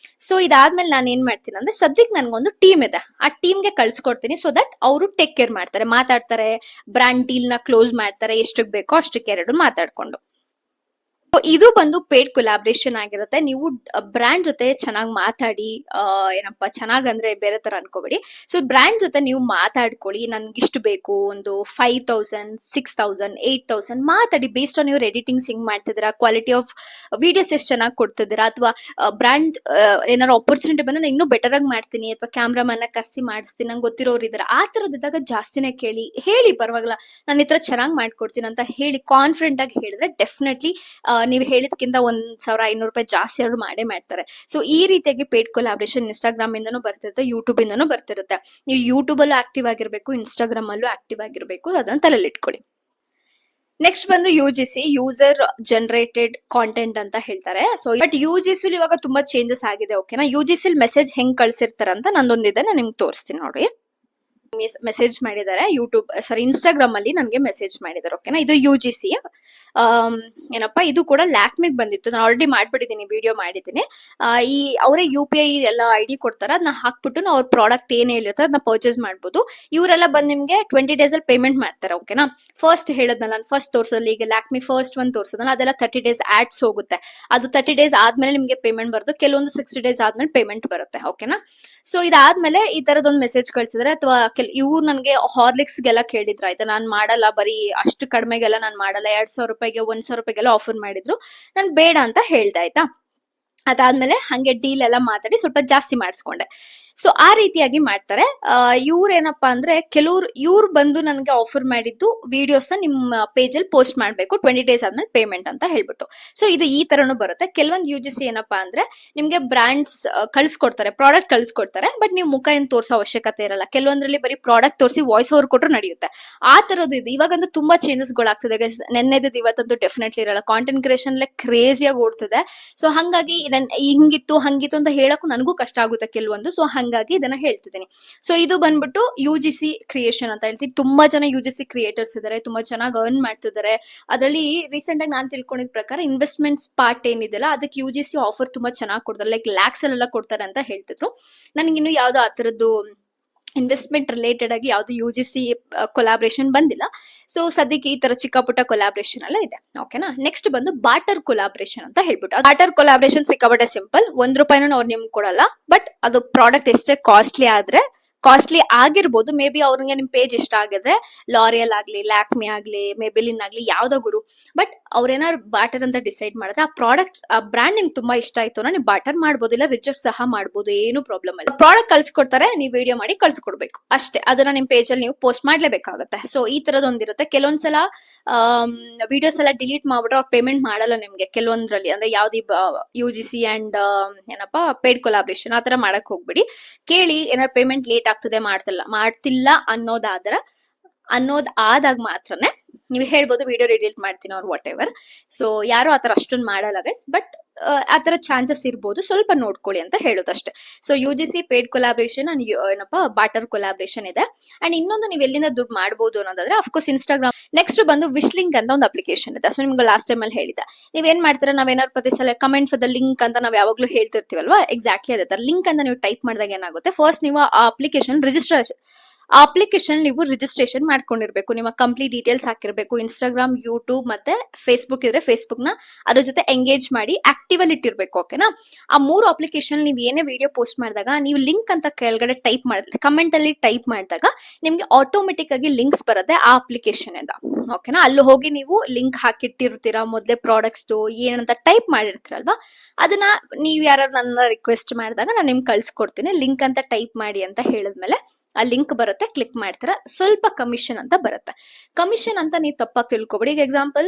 ಸೊ ಇದಾದ್ಮೇಲೆ ನಾನು ಏನ್ ಮಾಡ್ತೀನಿ ಅಂದ್ರೆ ಸದ್ಯಕ್ಕೆ ನನ್ಗೊಂದು ಟೀಮ್ ಇದೆ, ಆ ಟೀಮ್ಗೆ ಕಳ್ಸ್ಕೊಡ್ತೀನಿ. ಸೊ ದಟ್ ಅವರು ಟೇಕ್ ಕೇರ್ ಮಾಡ್ತಾರೆ, ಮಾತಾಡ್ತಾರೆ, ಬ್ರ್ಯಾಂಡ್ ಡೀಲ್ ನ ಕ್ಲೋಸ್ ಮಾಡ್ತಾರೆ, ಎಷ್ಟಕ್ಕೆ ಬೇಕೋ ಅಷ್ಟಕ್ಕೆ ಎರಡು ಮಾತಾಡ್ಕೊಂಡು. ಇದು ಬಂದು ಪೇಡ್ ಕೊಲಾಬ್ರೇಷನ್ ಆಗಿರುತ್ತೆ. ನೀವು ಬ್ರ್ಯಾಂಡ್ ಜೊತೆ ಚೆನ್ನಾಗಿ ಮಾತಾಡಿ, ಏನಪ್ಪಾ ಚೆನ್ನಾಗ್ ಅಂದ್ರೆ ಬೇರೆ ತರ ಅನ್ಕೋಬೇಡಿ. ಸೊ ಬ್ರ್ಯಾಂಡ್ ಜೊತೆ ನೀವು ಮಾತಾಡ್ಕೊಳ್ಳಿ, ನನ್ಗೆ ಇಷ್ಟು ಬೇಕು, ಒಂದು 5,000, 6,000, 8,000 ಮಾತಾಡಿ. ಬೇಸ್ಡ್ ಆನ್ ಯುವರ್ ಎಡಿಟಿಂಗ್ಸ್ ಹೆಂಗ್ ಮಾಡ್ತಿದ್ದೀರಾ, ಕ್ವಾಲಿಟಿ ಆಫ್ ವಿಡಿಯೋಸ್ ಎಷ್ಟು ಚೆನ್ನಾಗಿ ಕೊಡ್ತಿದ್ದೀರಾ, ಅಥವಾ ಬ್ರ್ಯಾಂಡ್ ಏನಾರು ಆಪರ್ಚುನಿಟಿ ಬಂದ್ರೆ ನಾನು ಇನ್ನೂ ಬೆಟರ್ ಆಗಿ ಮಾಡ್ತೀನಿ, ಅಥವಾ ಕ್ಯಾಮ್ರಾಮನ್ ನ ಕರ್ಸಿ ಮಾಡಿಸ್ತೀನಿ, ನಂಗೆ ಗೊತ್ತಿರೋರು ಇದಾರೆ, ಆ ತರದಿದ್ದಾಗ ಜಾಸ್ತಿನೇ ಹೇಳಿ ಪರವಾಗಿಲ್ಲ, ನಾನು ಈ ತರ ಚೆನ್ನಾಗಿ ಮಾಡ್ಕೊಡ್ತೀನಿ ಅಂತ ಹೇಳಿ ಕಾನ್ಫಿಡೆಂಟ್ ಆಗಿ ಹೇಳಿದ್ರೆ ಡೆಫಿನೆಟ್ಲಿ ನೀವು ಹೇಳಿದ್ಕಿಂತ $1,500 ಜಾಸ್ತಿ ಅವರು ಮಾಡೇ ಮಾಡ್ತಾರೆ. ಸೊ ಈ ರೀತಿಯಾಗಿ ಪೇಡ್ ಕೊಲಾಬ್ರೇಷನ್ ಇನ್ಸ್ಟಾಗ್ರಾಮ್ ಇಂದನೂ ಬರ್ತಿರುತ್ತೆ, ಯೂಟ್ಯೂಬ್ ಇಂದನೂ ಬರ್ತಿರುತ್ತೆ. ನೀವು ಯೂಟ್ಯೂಬ್ ಅಲ್ಲೂ ಆಕ್ಟಿವ್ ಆಗಿರ್ಬೇಕು, ಇನ್ಸ್ಟಾಗ್ರಾಮ್ ಅಲ್ಲೂ ಆಕ್ಟಿವ್ ಆಗಿರ್ಬೇಕು, ಅದನ್ನ ತಲೆಯಲ್ಲಿ ಇಟ್ಕೊಳ್ಳಿ. ನೆಕ್ಸ್ಟ್ ಬಂದು UGC, ಯೂಸರ್ ಜನರೇಟೆಡ್ ಕಾಂಟೆಂಟ್ ಅಂತ ಹೇಳ್ತಾರೆ. ಸೊ ಬಟ್ UGC ಇವಾಗ ತುಂಬಾ ಚೇಂಜಸ್ ಆಗಿದೆ. ಓಕೆನಾ, UGC ಮೆಸೇಜ್ ಹೆಂಗ್ ಕಳ್ಸಿರ್ತಾರ ಅಂತ ನಂದೊಂದಿದೆ, ನಾನು ನಿಮ್ಗೆ ತೋರಿಸ್ತೀನಿ ನೋಡಿ. ಮೆಸೇಜ್ ಮಾಡಿದ್ದಾರೆ ಇನ್ಸ್ಟಾಗ್ರಾಮ್ ಅಲ್ಲಿ ನನಗೆ ಮೆಸೇಜ್ ಮಾಡಿದ್ದಾರೆ. ಓಕೆನಾ, ಇದು UGC ಏನಪ್ಪಾ, ಇದು ಕೂಡ ಲ್ಯಾಕ್ಮಿಗ್ ಬಂದಿತ್ತು, ನಾನು ಆಲ್ರೆಡಿ ಮಾಡ್ಬಿಟ್ಟಿದ್ದೀನಿ, ವಿಡಿಯೋ ಮಾಡಿದ್ದೀನಿ. ಈ ಅವರೇ UPI ಎಲ್ಲ ID ಕೊಡ್ತಾರೆ, ಅದನ್ನ ಹಾಕ್ಬಿಟ್ಟು ನಾವು ಅವ್ರ ಪ್ರಾಡಕ್ಟ್ ಏನ್ ಹೇಳಿರ್ತಾರೆ ಅದನ್ನ ಪರ್ಚೇಸ್ ಮಾಡ್ಬೋದು. ಇವರೆಲ್ಲ ಬಂದು ನಿಮ್ಗೆ 20 days ಅಲ್ಲಿ ಪೇಮೆಂಟ್ ಮಾಡ್ತಾರೆ. ಓಕೆನಾ, ಫಸ್ಟ್ ಹೇಳದ್ನಲ್ಲ ನಾನು, ಫಸ್ಟ್ ತೋರ್ಸೋದ್ರಲ್ಲಿ ಈಗ ಲ್ಯಾಕ್ಮಿ ಫಸ್ಟ್ ಒಂದು ತೋರ್ಸೋದಲ್ಲ, ಅದೆಲ್ಲ 30 days ಆಡ್ಸ್ ಹೋಗುತ್ತೆ. ಅದು 30 days ಆದ್ಮೇಲೆ ನಿಮ್ಗೆ ಪೇಮೆಂಟ್ ಬರೋದು, ಕೆಲವೊಂದು 60 days ಆದ್ಮೇಲೆ ಪೇಮೆಂಟ್ ಬರುತ್ತೆ. ಓಕೆನಾ, ಸೊ ಇದಾದ್ಮೇಲೆ ಈ ತರದೊಂದು ಮೆಸೇಜ್ ಕಳ್ಸಿದ್ರೆ, ಅಥವಾ ಇವ್ರು ನನಗೆ ಹಾರ್ಲಿಕ್ಸ್ ಗೆಲ್ಲ ಕೇಳಿದ್ರು. ಆಯ್ತಾ, ನಾನ್ ಮಾಡಲ್ಲ, ಬರೀ ಅಷ್ಟು ಕಡಿಮೆಗೆಲ್ಲ ನಾನು ಮಾಡಲ್ಲ, $2,000, $1,000 ಆಫರ್ ಮಾಡಿದ್ರು, ನಾನು ಬೇಡ ಅಂತ ಹೇಳ್ದೆ. ಆಯ್ತಾ, ಅದಾದ್ಮೇಲೆ ಹಂಗೆ ಡೀಲ್ ಎಲ್ಲ ಮಾತಾಡಿ ಸ್ವಲ್ಪ ಜಾಸ್ತಿ ಮಾಡಿಸ್ಕೊಂಡೆ. ಸೊ ಆ ರೀತಿಯಾಗಿ ಮಾಡ್ತಾರೆ. ಇವ್ರು ಏನಪ್ಪಾ ಅಂದ್ರೆ ಇವ್ರು ಬಂದು ನನಗೆ ಆಫರ್ ಮಾಡಿದ್ದು ವಿಡಿಯೋಸ್ ನ ನಿಮ್ಮ ಪೇಜ್ ಅಲ್ಲಿ ಪೋಸ್ಟ್ ಮಾಡ್ಬೇಕು 20 days ಆದ್ಮೇಲೆ ಪೇಮೆಂಟ್ ಅಂತ ಹೇಳ್ಬಿಟ್ಟು. ಸೊ ಇದು ಈ ತರನು ಬರುತ್ತೆ. ಕೆಲವೊಂದು UGC ಏನಪ್ಪಾ ಅಂದ್ರೆ ನಿಮ್ಗೆ ಬ್ರಾಂಡ್ಸ್ ಕಳ್ಸಿಕೊಡ್ತಾರೆ, ಪ್ರಾಡಕ್ಟ್ ಕಳ್ಸಿಕೊಡ್ತಾರೆ, ಬಟ್ ನೀವು ಮುಖ ಏನ್ ತೋರ್ಸೋ ಅವಶ್ಯಕತೆ ಇರಲ್ಲ. ಕೆಲವೊಂದ್ರಲ್ಲಿ ಬರೀ ಪ್ರಾಡಕ್ಟ್ ತೋರಿಸಿ ವಾಯ್ಸ್ ಓವರ್ ಕೊಟ್ಟರು ನಡೆಯುತ್ತೆ. ಆ ತರದ್ದು ಇದೆ. ಇವಾಗಂತೂ ತುಂಬಾ ಚೇಂಜಸ್ ಗಳಾಗ್ತದೆ. ನೆನ್ನೆದ ಇವತ್ತಂತೂ ಡೆಫಿನೆಟ್ಲಿ ಇರಲ್ಲ. ಕಾಂಟೆಂಟ್ ಕ್ರಿಯೇಷನ್ ಕ್ರೇಜಿಯಾಗಿ ಓಡ್ತಿದೆ. ಸೊ ಹಂಗಾಗಿ ಹಿಂಗಿತ್ತು ಹಂಗಿತ್ತು ಅಂತ ಹೇಳಕ್ಕೂ ನನಗೂ ಕಷ್ಟ ಆಗುತ್ತೆ ಕೆಲವೊಂದು. ಸೊ ಹಂಗಾಗಿ ಇದನ್ನ ಹೇಳ್ತಿದ್ದೀನಿ. ಸೊ ಇದು ಬಂದ್ಬಿಟ್ಟು UGC ಕ್ರಿಯೇಷನ್ ಅಂತ ಹೇಳ್ತೀವಿ. ತುಂಬಾ ಜನ UGC ಕ್ರಿಯೇಟರ್ಸ್ ಇದಾರೆ, ತುಂಬಾ ಚೆನ್ನಾಗಿ ಅರ್ನ್ ಮಾಡ್ತಿದ್ದಾರೆ. ಅದರಲ್ಲಿ ರೀಸೆಂಟ್ ಆಗಿ ನಾನು ತಿಳ್ಕೊಂಡಿದ್ ಪ್ರಕಾರ ಇನ್ವೆಸ್ಟ್ಮೆಂಟ್ಸ್ ಪಾರ್ಟ್ ಏನಿದೆಲ್ಲ ಅದಕ್ಕೆ UGC ಆಫರ್ ತುಂಬಾ ಚೆನ್ನಾಗಿ ಕೊಡ್ತಾರೆ, ಲೈಕ್ ಲ್ಯಾಕ್ಸ್ ಅಲ್ಲೆಲ್ಲ ಕೊಡ್ತಾರೆ ಅಂತ ಹೇಳ್ತಿದ್ರು. ನನಗಿನ್ನು ಯಾವ್ದೋ ಆ ತರದ್ದು ಇನ್ವೆಸ್ಟ್ಮೆಂಟ್ ರಿಲೇಟೆಡ್ ಆಗಿ ಯಾವ್ದು UGC ಕೊಲಾಬ್ರೇಷನ್ ಬಂದಿಲ್ಲ. ಸೊ ಸದ್ಯಕ್ಕೆ ಈ ತರ ಚಿಕ್ಕ ಪುಟ್ಟ ಕೊಲಾಬ್ರೇಷನ್ ಎಲ್ಲ ಇದೆ. ಓಕೆನಾ, ನೆಕ್ಸ್ಟ್ ಬಂದು ಬಾಟರ್ ಕೊಲಾಬ್ರೇಷನ್ ಅಂತ ಹೇಳ್ಬಿಟ್ಟು. ಬಾಟರ್ ಕೊಲಾಬ್ರೇಷನ್ ಸಿಕ್ಕಾಪಟ್ಟೆ ಸಿಂಪಲ್, $1 ಅವ್ರು ನಿಮ್ಗೆ ಕೊಡಲ್ಲ, ಬಟ್ ಅದು ಪ್ರಾಡಕ್ಟ್ ಎಷ್ಟೇ ಕಾಸ್ಟ್ಲಿ ಆಗಿರ್ಬೋದು. ಮೇ ಬಿ ಅವ್ರಿಗೆ ನಿಮ್ ಪೇಜ್ ಇಷ್ಟ ಆಗಿದ್ರೆ, ಲಾರಿಯಲ್ ಆಗ್ಲಿ, ಲ್ಯಾಕ್ಮಿ ಆಗ್ಲಿ, ಮೇಬಿಲಿನ್ ಆಗ್ಲಿ, ಯಾವ್ದೋ ಗುರು, ಬಟ್ ಅವ್ರೇನಾದ್ರು ಬಾಟರ್ ಅಂತ ಡಿಸೈಡ್ ಮಾಡಿದ್ರೆ ಆ ಪ್ರಾಡಕ್ಟ್ ಆ ಬ್ರ್ಯಾಂಡ್ ನಿಮ್ಗೆ ತುಂಬಾ ಇಷ್ಟ ಆಯ್ತು ಅಂದ್ರೆ ನೀವು ಬಾಟರ್ ಮಾಡ್ಬೋದು, ಇಲ್ಲ ರಿಜೆಕ್ಟ್ ಸಹ ಮಾಡ್ಬೋದು, ಏನು ಪ್ರಾಬ್ಲಮ್ ಇಲ್ಲ. ಪ್ರಾಡಕ್ಟ್ ಕಳ್ಸಿಕೊಡ್ತಾರೆ, ನೀವು ವಿಡಿಯೋ ಮಾಡಿ ಕಳ್ಸಿಕೊಡ್ಬೇಕು ಅಷ್ಟೇ. ಅದನ್ನ ನಿಮ್ ಪೇಜ್ ಅಲ್ಲಿ ನೀವು ಪೋಸ್ಟ್ ಮಾಡ್ಲೇಬೇಕಾಗುತ್ತೆ. ಸೊ ಈ ತರದ್ ಒಂದಿರುತ್ತೆ. ಕೆಲವೊಂದ್ಸಲ ವಿಡಿಯೋಸ್ ಎಲ್ಲ ಡಿಲೀಟ್ ಮಾಡ್ಬಿಟ್ರೆ ಅವ್ರು ಪೇಮೆಂಟ್ ಮಾಡಲ್ಲ ನಿಮ್ಗೆ ಕೆಲವೊಂದ್ರಲ್ಲಿ. ಅಂದ್ರೆ ಯಾವ್ದು UGC ಅಂಡ್ ಏನಪ್ಪಾ ಪೇಡ್ ಕೊಲಾಬ್ರೇಷನ್ ಆ ತರ ಮಾಡಕ್ ಹೋಗ್ಬಿಡಿ. ಕೇಳಿ ಏನಾದ್ರು ಪೇಮೆಂಟ್ ಲೇಟ್ ಆಗ್ತದೆ ಮಾಡ್ತಿಲ್ಲ ಆದಾಗ ಮಾತ್ರನೇ ನೀವು ಹೇಳ್ಬೋದು ವಿಡಿಯೋ ಡಿಲೀಟ್ ಮಾಡ್ತೀನಿ ಅವ್ರು ವಾಟ್ ಎವರ್. ಸೊ ಯಾರು ಆತರ ಅಷ್ಟೊಂದು ಮಾಡಲ್ಲ ಗೈಸ್, ಬಟ್ ಆತರ ಚಾನ್ಸಸ್ ಇರ್ಬೋದು, ಸ್ವಲ್ಪ ನೋಡ್ಕೊಳ್ಳಿ ಅಂತ ಹೇಳೋದಷ್ಟೇ. So UGC paid collaboration and ಏನಪ್ಪಾ ಬಾಟರ್ ಕೊಲಾಬ್ರೇಷನ್ ಇದೆ. ಅಂಡ್ ಇನ್ನೊಂದು ನೀವು ಎಲ್ಲಿಂದ ದುಡ್ಡು ಮಾಡಬಹುದು ಅನ್ನೋದಾದ್ರೆ ಅಫ್ಕೋರ್ಸ್ ಇನ್ಸ್ಟಾಗ್ರಾಮ್. ನೆಕ್ಸ್ಟ್ ಬಂದು ವಿಶ್ಲಿಂಕ್ ಅಂತ ಒಂದು ಅಪ್ಲಿಕೇಶನ್ ಇದೆ. ಸೊ ನಿಮ್ಗೆ ಲಾಸ್ಟ್ ಟೈಮ್ ಅಲ್ಲಿ ಹೇಳಿದೆ, ನೀವೇನ್ ಮಾಡ್ತೀರಾ, ನಾವೇನಾದ್ರು ಪ್ರತಿ ಸಲ ಕಮೆಂಟ್ ಫಾರ್ ದ ಲಿಂಕ್ ಅಂತ ನಾವು ಯಾವಾಗ್ಲೂ ಹೇಳ್ತಿರ್ತೀವಲ್ವಾ, ಎಕ್ಸಾಕ್ಟ್ಲಿ ಅದೇ ತರ ಲಿಂಕ್ ಅಂತ ನೀವು ಟೈಪ್ ಮಾಡಿದಾಗ ಏನಾಗುತ್ತೆ, ಫಸ್ಟ್ ನೀವು ಆ ಅಪ್ಲಿಕೇಶನ್ ನೀವು ರಿಜಿಸ್ಟ್ರೇಷನ್ ಮಾಡ್ಕೊಂಡಿರ್ಬೇಕು. ನಿಮ್ಮ ಕಂಪ್ಲೀಟ್ ಡೀಟೇಲ್ಸ್ ಹಾಕಿರ್ಬೇಕು. ಇನ್ಸ್ಟಾಗ್ರಾಮ್, ಯೂಟ್ಯೂಬ್ ಮತ್ತೆ ಫೇಸ್ಬುಕ್ ಇದ್ರೆ ಫೇಸ್ಬುಕ್ ನ ಅದ್ರ ಜೊತೆ ಎಂಗೇಜ್ ಮಾಡಿ ಆಕ್ಟಿವ್ ಅಲ್ಲಿ ಇಟ್ಟಿರ್ಬೇಕು. ಓಕೆನಾ? ಆ 3 ಅಪ್ಲಿಕೇಶನ್ ನೀವು ಏನೇ ವಿಡಿಯೋ ಪೋಸ್ಟ್ ಮಾಡಿದಾಗ ನೀವು ಲಿಂಕ್ ಅಂತ ಕೆಳಗಡೆ ಟೈಪ್ ಮಾಡಿದ್ರೆ, ಕಮೆಂಟ್ ಅಲ್ಲಿ ಟೈಪ್ ಮಾಡಿದಾಗ ನಿಮ್ಗೆ ಆಟೋಮೆಟಿಕ್ ಆಗಿ ಲಿಂಕ್ಸ್ ಬರುತ್ತೆ ಆ ಅಪ್ಲಿಕೇಶನ್ ಇಂದ. ಓಕೆನಾ? ಅಲ್ಲಿ ಹೋಗಿ ನೀವು ಲಿಂಕ್ ಹಾಕಿಟ್ಟಿರ್ತೀರಾ, ಮೊದಲೇ ಪ್ರಾಡಕ್ಟ್ಸ್ ಏನಂತ ಟೈಪ್ ಮಾಡಿರ್ತೀರಲ್ವಾ, ಅದನ್ನ ನೀವು ಯಾರು ನನ್ನ ರಿಕ್ವೆಸ್ಟ್ ಮಾಡಿದಾಗ ನಾನು ನಿಮ್ಗೆ ಕಳ್ಸಿಕೊಡ್ತೀನಿ. ಲಿಂಕ್ ಅಂತ ಟೈಪ್ ಮಾಡಿ ಅಂತ ಹೇಳಿದ್ಮೇಲೆ ಆ ಲಿಂಕ್ ಬರುತ್ತೆ, ಕ್ಲಿಕ್ ಮಾಡ್ತೀರಾ, ಸ್ವಲ್ಪ ಕಮಿಷನ್ ಅಂತ ಬರುತ್ತೆ. ಕಮಿಷನ್ ಅಂತ ನೀವು ತಪ್ಪಾಗಿ ತಿಳ್ಕೊಬೇಡಿ. ಈಗ ಎಕ್ಸಾಂಪಲ್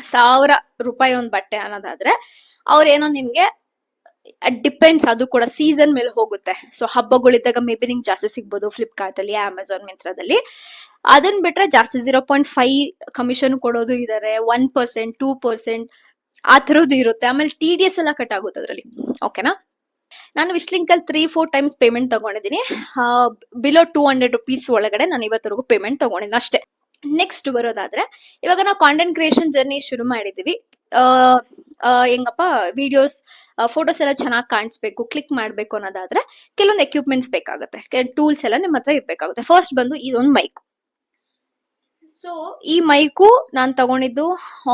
1000 ರೂಪಾಯಿ ಒಂದು ಬಟ್ಟೆ ಅನ್ನೋದಾದ್ರೆ ಅವ್ರೇನೋ ನಿನ್ಗೆ ಡಿಪೆಂಡ್ಸ್, ಅದು ಕೂಡ ಸೀಸನ್ ಮೇಲೆ ಹೋಗುತ್ತೆ. ಸೊ ಹಬ್ಬಗಳಿದ್ದಾಗ ಮೇ ಬಿ ನಿಮ್ಗೆ ಜಾಸ್ತಿ ಸಿಗ್ಬೋದು ಫ್ಲಿಪ್ಕಾರ್ಟ್ ಅಲ್ಲಿ, ಅಮೆಝಾನ್, ಮಿಂತ್ರದಲ್ಲಿ. ಅದನ್ನ ಬಿಟ್ರೆ ಜಾಸ್ತಿ 0.5 ಕಮಿಷನ್ ಕೊಡೋದು ಇದಾರೆ, 1%, 2% ಆ ತರದ್ದು ಇರುತ್ತೆ. ಆಮೇಲೆ TDS ಎಲ್ಲ ಕಟ್ ಆಗುತ್ತೆ ಅದ್ರಲ್ಲಿ. ಓಕೆನಾ? ನಾನು ವಿಶ್ಲಿಂಕ್ ಅಲ್ಲಿ 3-4 ಟೈಮ್ಸ್ ಪೇಮೆಂಟ್ ತಗೊಂಡಿದ್ದೀನಿ. ಬಿಲೋ 200 ರುಪೀಸ್ ಒಳಗಡೆ ನಾನು ಇವತ್ತರೆಗೂ ಪೇಮೆಂಟ್ ತಗೊಂಡಿದ್ದೀನಿ ಅಷ್ಟೇ. ನೆಕ್ಸ್ಟ್ ಬರೋದಾದ್ರೆ, ಇವಾಗ ನಾವು ಕಾಂಟೆಂಟ್ ಕ್ರಿಯೇಷನ್ ಜರ್ನಿ ಶುರು ಮಾಡಿದೀವಿ. ಹೆಂಗಪ್ಪ ವಿಡಿಯೋಸ್ ಫೋಟೋಸ್ ಎಲ್ಲ ಚೆನ್ನಾಗಿ ಕಾಣಿಸ್ಬೇಕು, ಕ್ಲಿಕ್ ಮಾಡ್ಬೇಕು ಅನ್ನೋದಾದ್ರೆ ಕೆಲವೊಂದು ಎಕ್ವಿಪ್ಮೆಂಟ್ಸ್ ಬೇಕಾಗುತ್ತೆ, ಟೂಲ್ಸ್ ಎಲ್ಲ ನಿಮ್ಮ ಹತ್ರ ಇರ್ಬೇಕಾಗುತ್ತೆ. ಫಸ್ಟ್ ಬಂದು ಇದೊಂದು ಮೈಕ್. ಸೊ ಈ ಮೈಕು ನಾನು ತಗೊಂಡಿದ್ದು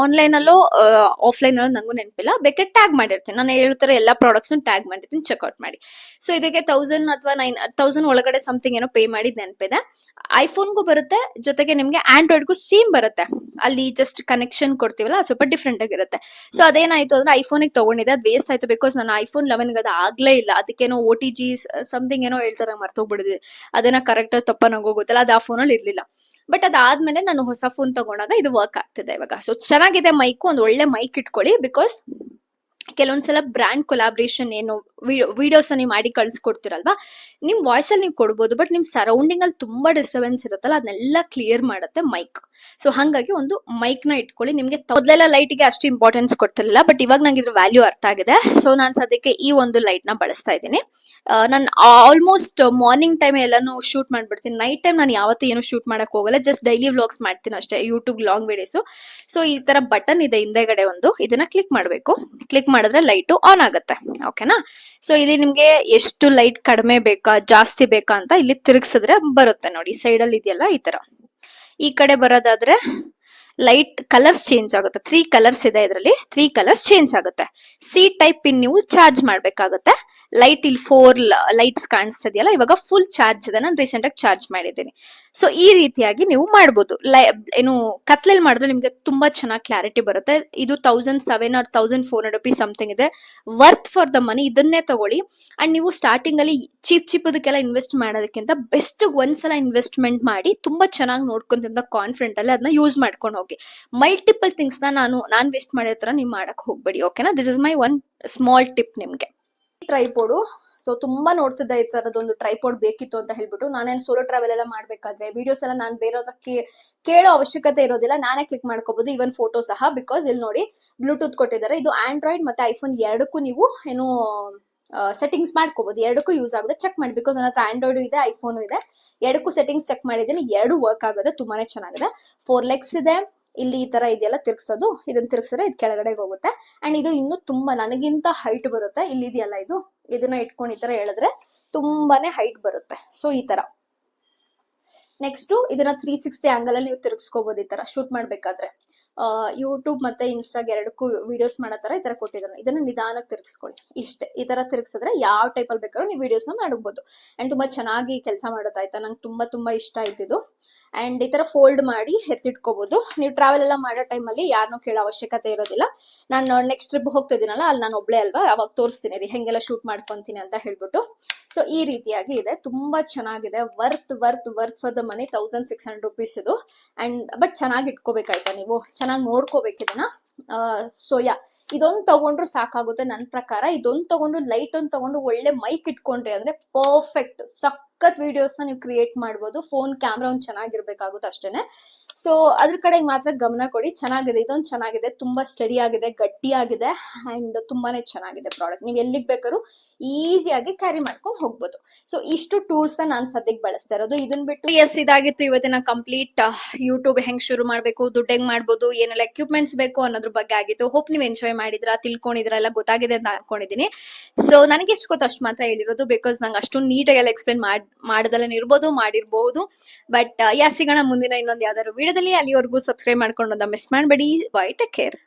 ಆನ್ಲೈನ್ ಅಲ್ಲೋ ಆಫ್ಲೈನ್ ಅಲ್ಲೋ ನಂಗೂ ನೆನಪಿಲ್ಲ, ಬೇಕಾದ್ರೆ ಟ್ಯಾಗ್ ಮಾಡಿರ್ತೀನಿ. ನಾನು ಹೇಳ್ತಾರೆ ಎಲ್ಲಾ ಪ್ರಾಡಕ್ಟ್ಸ್ ಟ್ಯಾಗ್ ಮಾಡಿರ್ತೀನಿ, ಚೆಕ್ಔಟ್ ಮಾಡಿ. ಸೊ ಇದಕ್ಕೆ 1000 ಅಥವಾ 9000 ಒಳಗಡೆ ಸಮಥಿಂಗ್ ಏನೋ ಪೇ ಮಾಡಿದ್ ನೆನಪಿದೆ. ಐಫೋನ್ಗೂ ಬರುತ್ತೆ, ಜೊತೆಗೆ ನಿಮ್ಗೆ ಆಂಡ್ರಾಯ್ಡ್ಗೂ ಸೇಮ್ ಬರುತ್ತೆ. ಅಲ್ಲಿ ಜಸ್ಟ್ ಕನೆಕ್ಷನ್ ಕೊಡ್ತೀವಲ್ಲ, ಸ್ವಲ್ಪ ಡಿಫ್ರೆಂಟ್ ಆಗಿರುತ್ತೆ. ಸೊ ಅದೇನಾಯ್ತು ಅಂದ್ರೆ ಐಫೋನಿಗೆ ತಗೊಂಡಿದ್ದೆ, ಅದು ವೇಸ್ಟ್ ಆಯ್ತು. ಬಿಕಾಸ್ ನಾನು ಐಫೋನ್ 11 ಅದು ಆಗ್ಲೇ ಇಲ್ಲ. ಅದಕ್ಕೇನೋ OTG ಸಮಥಿಂಗ್ ಏನೋ ಹೇಳ್ತಾರೆ, ಮರ್ತೋಗ್ಬಿಡಿದೆ. ಅದನ್ನ ಕರೆಕ್ಟ್ ತಪ್ಪ ನಂಗೆ ಗೊತ್ತಿಲ್ಲ, ಅದು ಆ ಫೋನಲ್ಲಿ ಇರ್ಲಿಲ್ಲ. ಬಟ್ ಅದಾದ್ಮೇಲೆ ನಾನು ಹೊಸ ಫೋನ್ ತಗೊಂಡಾಗ ಇದು ವರ್ಕ್ ಆಗ್ತಿದೆ ಇವಾಗ. ಸೊ ಚೆನ್ನಾಗಿದೆ ಮೈಕು, ಒಂದು ಒಳ್ಳೆ ಮೈಕ್ ಇಟ್ಕೊಳ್ಳಿ. ಬಿಕಾಸ್ ಕೆಲವೊಂದ್ಸಲ ಬ್ರ್ಯಾಂಡ್ ಕೊಲಾಬ್ರೇಷನ್ ಏನು ವಿಡಿಯೋಸ್ ನೀವು ಮಾಡಿ ಕಳ್ಸಿಕೊಡ್ತಿರಲ್ವಾ, ನಿಮ್ ವಾಯ್ಸ್ ಅಲ್ಲಿ ನೀವು ಕೊಡ್ಬೋದು, ಬಟ್ ನಿಮ್ ಸರೌಂಡಿಂಗ್ ಅಲ್ಲಿ ತುಂಬಾ ಡಿಸ್ಟರ್ಬೆನ್ಸ್ ಇರುತ್ತಲ್ಲ, ಅದನ್ನೆಲ್ಲ ಕ್ಲಿಯರ್ ಮಾಡುತ್ತೆ ಮೈಕ್. ಸೊ ಹಂಗಾಗಿ ಒಂದು ಮೈಕ್ ನ ಇಟ್ಕೊಳ್ಳಿ. ನಿಮ್ಗೆ ಮೊದಲೆಲ್ಲ ಲೈಟ್ಗೆ ಅಷ್ಟು ಇಂಪಾರ್ಟೆನ್ಸ್ ಕೊಡ್ತಿರ್ಲಿಲ್ಲ, ಬಟ್ ಇವಾಗ ನಂಗೆ ಇದ್ರ ವ್ಯಾಲ್ಯೂ ಅರ್ಥ ಆಗಿದೆ. ಸೊ ನಾನು ಸದ್ಯಕ್ಕೆ ಈ ಒಂದು ಲೈಟ್ ನ ಬಳಸ್ತಾ ಇದ್ದೀನಿ. ನಾನು ಆಲ್ಮೋಸ್ಟ್ ಮಾರ್ನಿಂಗ್ ಟೈಮ್ ಎಲ್ಲಾನು ಶೂಟ್ ಮಾಡ್ಬಿಡ್ತೀನಿ. ನೈಟ್ ಟೈಮ್ ನಾನು ಯಾವತ್ತೂ ಏನು ಶೂಟ್ ಮಾಡಕ್ ಹೋಗಲ್ಲ, ಜಸ್ಟ್ ಡೈಲಿ ವ್ಲಾಗ್ಸ್ ಮಾಡ್ತೀನಿ ಅಷ್ಟೇ, ಯೂಟ್ಯೂಬ್ ಲಾಂಗ್ ವಿಡಿಯೋಸ್. ಸೊ ಈ ತರ ಬಟನ್ ಇದೆ ಹಿಂದೆಗಡೆ ಒಂದು, ಇದನ್ನ ಕ್ಲಿಕ್ ಮಾಡ್ಬೇಕು. ಕ್ಲಿಕ್ ಮಾಡಿದ್ರೆ ಲೈಟ್ ಆನ್ ಆಗುತ್ತೆ. ಓಕೆನಾ? ಸೊ ಇಲ್ಲಿ ನಿಮ್ಗೆ ಎಷ್ಟು ಲೈಟ್ ಕಡಿಮೆ ಬೇಕಾ ಜಾಸ್ತಿ ಬೇಕಾ ಅಂತ ಇಲ್ಲಿ ತಿರುಗಿಸಿದ್ರೆ ಬರುತ್ತೆ ನೋಡಿ, ಸೈಡ್ ಅಲ್ಲಿ ಇದೆಯಲ್ಲ ಈ ತರ. ಈ ಕಡೆ ಬರೋದಾದ್ರೆ ಲೈಟ್ ಕಲರ್ಸ್ ಚೇಂಜ್ ಆಗುತ್ತೆ. 3 ಕಲರ್ಸ್ ಇದೆ ಇದರಲ್ಲಿ, 3 ಕಲರ್ಸ್ ಚೇಂಜ್ ಆಗುತ್ತೆ. C ಟೈಪ್ ಪಿನ್ ನೀವು ಚಾರ್ಜ್ ಮಾಡ್ಬೇಕಾಗುತ್ತೆ. ಲೈಟ್ ಇಲ್ಲಿ 4 ಲೈಟ್ಸ್ ಕಾಣಿಸ್ತಿದೆಯಲ್ಲ, ಇವಾಗ ಫುಲ್ ಚಾರ್ಜ್ ಇದೆ. ನಾನು ರೀಸೆಂಟ್ ಆಗಿ ಚಾರ್ಜ್ ಮಾಡಿದ್ದೀನಿ. ಸೊ ಈ ರೀತಿಯಾಗಿ ನೀವು ಮಾಡ್ಬೋದು. ಏನು ಕತ್ಲೆಲ್ ಮಾಡಿದ್ರೆ ನಿಮ್ಗೆ ತುಂಬಾ ಚೆನ್ನಾಗಿ ಕ್ಲಾರಿಟಿ ಬರುತ್ತೆ. ಇದು 1700 or 1400 ರುಪೀಸ್ ಸಮಥಿಂಗ್ ಇದೆ. ವರ್ತ್ ಫಾರ್ ದ ಮನಿ, ಇದನ್ನೇ ತಗೊಳ್ಳಿ. ಅಂಡ್ ನೀವು ಸ್ಟಾರ್ಟಿಂಗ್ ಅಲ್ಲಿ ಚೀಪ್ ಅದಕ್ಕೆಲ್ಲ ಇನ್ವೆಸ್ಟ್ ಮಾಡೋದಕ್ಕಿಂತ ಬೆಸ್ಟ್ ಒಂದ್ಸಲ ಇನ್ವೆಸ್ಟ್ಮೆಂಟ್ ಮಾಡಿ ತುಂಬಾ ಚೆನ್ನಾಗಿ ನೋಡ್ಕೊಂತ ಕಾನ್ಫಿಡೆಂಟ್ ಅಲ್ಲಿ ಅದನ್ನ ಯೂಸ್ ಮಾಡ್ಕೊಂಡು ಹೋಗಿ. ಮಲ್ಟಿಪಲ್ ಥಿಂಗ್ಸ್ ನಾನು ವೇಸ್ಟ್ ಮಾಡೋ ತರ ನೀವು ಮಾಡಕ್ ಹೋಗ್ಬೇಡಿ. ಓಕೆನಾ? This is my one small tip ನಿಮ್ಗೆ. ಟ್ರೈಪೋಡು, ಸೊ ತುಂಬಾ ನೋಡ್ತಿದ್ದೆ ಈ ತರದೊಂದು ಟ್ರೈಪೋಡ್ ಬೇಕಿತ್ತು ಅಂತ ಹೇಳ್ಬಿಟ್ಟು. ನಾನೇನು ಸೋಲೋ ಟ್ರಾವೆಲ್ ಎಲ್ಲ ಮಾಡ್ಬೇಕಾದ್ರೆ ವಿಡಿಯೋಸ್ ಎಲ್ಲ ನಾನು ಬೇರೆ ಕೇಳೋ ಅವಶ್ಯಕತೆ ಇರೋದಿಲ್ಲ, ನಾನೇ ಕ್ಲಿಕ್ ಮಾಡ್ಕೋಬಹುದು. ಇವನ್ ಫೋಟೋ ಸಹ. ಬಿಕಾಸ್ ಇಲ್ಲಿ ನೋಡಿ ಬ್ಲೂಟೂತ್ ಕೊಟ್ಟಿದ್ದಾರೆ. ಇದು ಆಂಡ್ರಾಯ್ಡ್ ಮತ್ತೆ ಐಫೋನ್ ಎರಡಕ್ಕೂ ನೀವು ಏನು ಸೆಟ್ಟಿಂಗ್ಸ್ ಮಾಡ್ಕೋಬಹುದು, ಎರಡಕ್ಕೂ ಯೂಸ್ ಆಗುತ್ತೆ. ಚೆಕ್ ಮಾಡಿ, ಬಿಕಾಸ್ ನನ್ನ ಹತ್ರ ಆಂಡ್ರಾಯ್ಡ್ ಇದೆ, ಐಫೋನ್ ಇದೆ, ಎರಡಕ್ಕೂ ಸೆಟ್ಟಿಂಗ್ಸ್ ಚೆಕ್ ಮಾಡಿದ್ದೀನಿ, ಎರಡು ವರ್ಕ್ ಆಗುತ್ತೆ, ತುಂಬಾನೇ ಚೆನ್ನಾಗಿದೆ. 4 legs ಇದೆ. ಇಲ್ಲಿ ಈ ತರ ಇದೆಯಲ್ಲ ತಿರ್ಗ್ಸೋದು, ಇದನ್ನ ತಿರ್ಗ್ಸಿದ್ರೆ ಇದು ಕೆಳಗಡೆ ಹೋಗುತ್ತೆ. ಅಂಡ್ ಇದು ಇನ್ನೂ ತುಂಬಾ ನನಗಿಂತ ಹೈಟ್ ಬರುತ್ತೆ. ಇಲ್ಲಿ ಇದೆಯಲ್ಲ ಇದನ್ನ ಇಟ್ಕೊಂಡು ಈ ತರ ಹೇಳಿದ್ರೆ ತುಂಬಾನೇ ಹೈಟ್ ಬರುತ್ತೆ. ಸೊ ಈ ತರ. ನೆಕ್ಸ್ಟ್ ಇದನ್ನ 360 ಆಂಗಲ್ ಅಲ್ಲಿ ನೀವು ತಿರ್ಗಿಸ್ಕೋಬಹುದು. ಈ ತರ ಶೂಟ್ ಮಾಡ್ಬೇಕಾದ್ರೆ ಯೂಟ್ಯೂಬ್ ಮತ್ತೆ ಇನ್ಸ್ಟಾಗ್ ಎರಡಕ್ಕೂ ವಿಡಿಯೋಸ್ ಮಾಡೋ ತರ ಈ ತರ ಕೊಟ್ಟಿದ್ದಾನೆ. ಇದನ್ನ ನಿಧಾನಕ್ಕೆ ತಿರ್ಗಿಸ್ಕೊಳ್ಳಿ. ಇಷ್ಟೇ. ಈ ತರ ತಿರ್ಗಿಸಿದ್ರೆ ಯಾವ ಟೈಪ್ ಅಲ್ಲಿ ಬೇಕಾದ್ರೂ ನೀವು ವಿಡಿಯೋಸ್ ನ ಮಾಡಬಹುದು. ಅಂಡ್ ತುಂಬಾ ಚೆನ್ನಾಗಿ ಕೆಲಸ ಮಾಡುತ್ತೆ. ಆಯ್ತಾ? ನಂಗೆ ತುಂಬಾ ಇಷ್ಟ ಆಯ್ತಿದ್ದು. ಅಂಡ್ ಈ ತರ ಫೋಲ್ಡ್ ಮಾಡಿ ಎತ್ತಿಟ್ಕೋಬಹುದು. ನೀವು ಟ್ರಾವೆಲ್ ಎಲ್ಲ ಮಾಡೋ ಟೈಮಲ್ಲಿ ಯಾರನ್ನೂ ಕೇಳೋ ಅವಶ್ಯಕತೆ ಇರೋದಿಲ್ಲ. ನಾನು ನೆಕ್ಸ್ಟ್ ಟ್ರಿಪ್ ಹೋಗ್ತಿದ್ದೀನಲ್ಲ, ಅಲ್ಲಿ ನಾನು ಒಬ್ಳೆ ಅಲ್ವಾ, ಅವಾಗ ತೋರಿಸ್ತೀನಿ ರೀ ಹೆಂಗೆಲ್ಲ ಶೂಟ್ ಮಾಡ್ಕೊಂತೀನಿ ಅಂತ ಹೇಳ್ಬಿಟ್ಟು. ಸೊ ಈ ರೀತಿಯಾಗಿ ಇದೆ, ತುಂಬಾ ಚೆನ್ನಾಗಿದೆ. Worth for the money. 1600 rupees ಇದು. ಅಂಡ್ ಬಟ್ ಚೆನ್ನಾಗಿ ಇಟ್ಕೋಬೇಕಾಯ್ತಾ, ನೀವು ಚೆನ್ನಾಗಿ ನೋಡ್ಕೋಬೇಕು ಇದನ್ನ. ಸೊ ಇದೊಂದು ತಗೊಂಡ್ರು ಸಾಕಾಗುತ್ತೆ ನನ್ನ ಪ್ರಕಾರ. ಇದೊಂದು ತಗೊಂಡು ಲೈಟ್ ಒಂದು ತಗೊಂಡು ಒಳ್ಳೆ ಮೈಕ್ ಇಟ್ಕೊಂಡ್ರಿ ಅಂದ್ರೆ ಪರ್ಫೆಕ್ಟ್ ಸಖತ್ ವಿಡಿಯೋಸ್ ನ ನೀವು ಕ್ರಿಯೇಟ್ ಮಾಡ್ಬೋದು. ಫೋನ್ ಕ್ಯಾಮ್ರಾ ಒಂದು ಚೆನ್ನಾಗಿರ್ಬೇಕಾಗುತ್ತೆ ಅಷ್ಟೇನೆ. ಸೊ ಅದ್ರ ಕಡೆಗೆ ಮಾತ್ರ ಗಮನ ಕೊಡಿ. ಚೆನ್ನಾಗಿದೆ, ಇದೊಂದು ಚೆನ್ನಾಗಿದೆ, ತುಂಬಾ ಸ್ಟಡಿ ಆಗಿದೆ, ಗಟ್ಟಿ ಆಗಿದೆ, ಅಂಡ್ ತುಂಬಾನೇ ಚೆನ್ನಾಗಿದೆ ಪ್ರಾಡಕ್ಟ್. ನೀವು ಎಲ್ಲಿಗೆ ಬೇಕಾದ್ರೂ ಈಸಿಯಾಗಿ ಕ್ಯಾರಿ ಮಾಡ್ಕೊಂಡು ಹೋಗ್ಬೋದು. ಸೊ ಇಷ್ಟು ಟೂಲ್ಸ್ ನಾನು ಸದ್ಯಕ್ಕೆ ಬಳಸ್ತಾ ಇರೋದು. ಇದನ್ನ ಬಿಟ್ಟು ಇದಾಗಿತ್ತು ಇವತ್ತಿನ ಕಂಪ್ಲೀಟ್ ಯೂಟ್ಯೂಬ್ ಹೆಂಗ್ ಶುರು ಮಾಡ್ಬೇಕು, ದುಡ್ಡು ಹೆಂಗ್ ಮಾಡ್ಬೋದು, ಏನೆಲ್ಲ ಎಕ್ವಿಪ್ಮೆಂಟ್ಸ್ ಬೇಕು ಅನ್ನೋದ್ರ ಬಗ್ಗೆ ಆಗಿತ್ತು. ಹೋಪ್ ನೀವು ಎಂಜಾಯ್ ಮಾಡಿದ್ರ, ತಿಳ್ಕೊಂಡಿದ್ರ, ಎಲ್ಲ ಗೊತ್ತಾಗಿದೆ ಅಂತ ಅನ್ಕೊಂಡಿದೀನಿ. ಸೊ ನನಗೆ ಎಷ್ಟು ಗೊತ್ತು ಅಷ್ಟು ಮಾತ್ರ ಹೇಳಿರೋದು, ಬಿಕಾಸ್ ನಂಗೆ ಅಷ್ಟು ನೀಟಾಗಿ ಎಲ್ಲ ಎಕ್ಸ್ಪ್ಲೇನ್ ಮಾಡದಲ್ಲೇ ಮಾಡಿರ್ಬಹುದು. ಬಟ್ ಸಿಗೋಣ ಮುಂದಿನ ಇನ್ನೊಂದು ಯಾವ್ದಾದ್ರು ವಿಡಿಯೋದಲ್ಲಿ. ಅಲ್ಲಿವರೆಗೂ ಸಬ್ಸ್ಕ್ರೈಬ್ ಮಾಡ್ಕೊಂಡು ಮಿಸ್ ಮಾಡಬೇಡಿ. By, take care.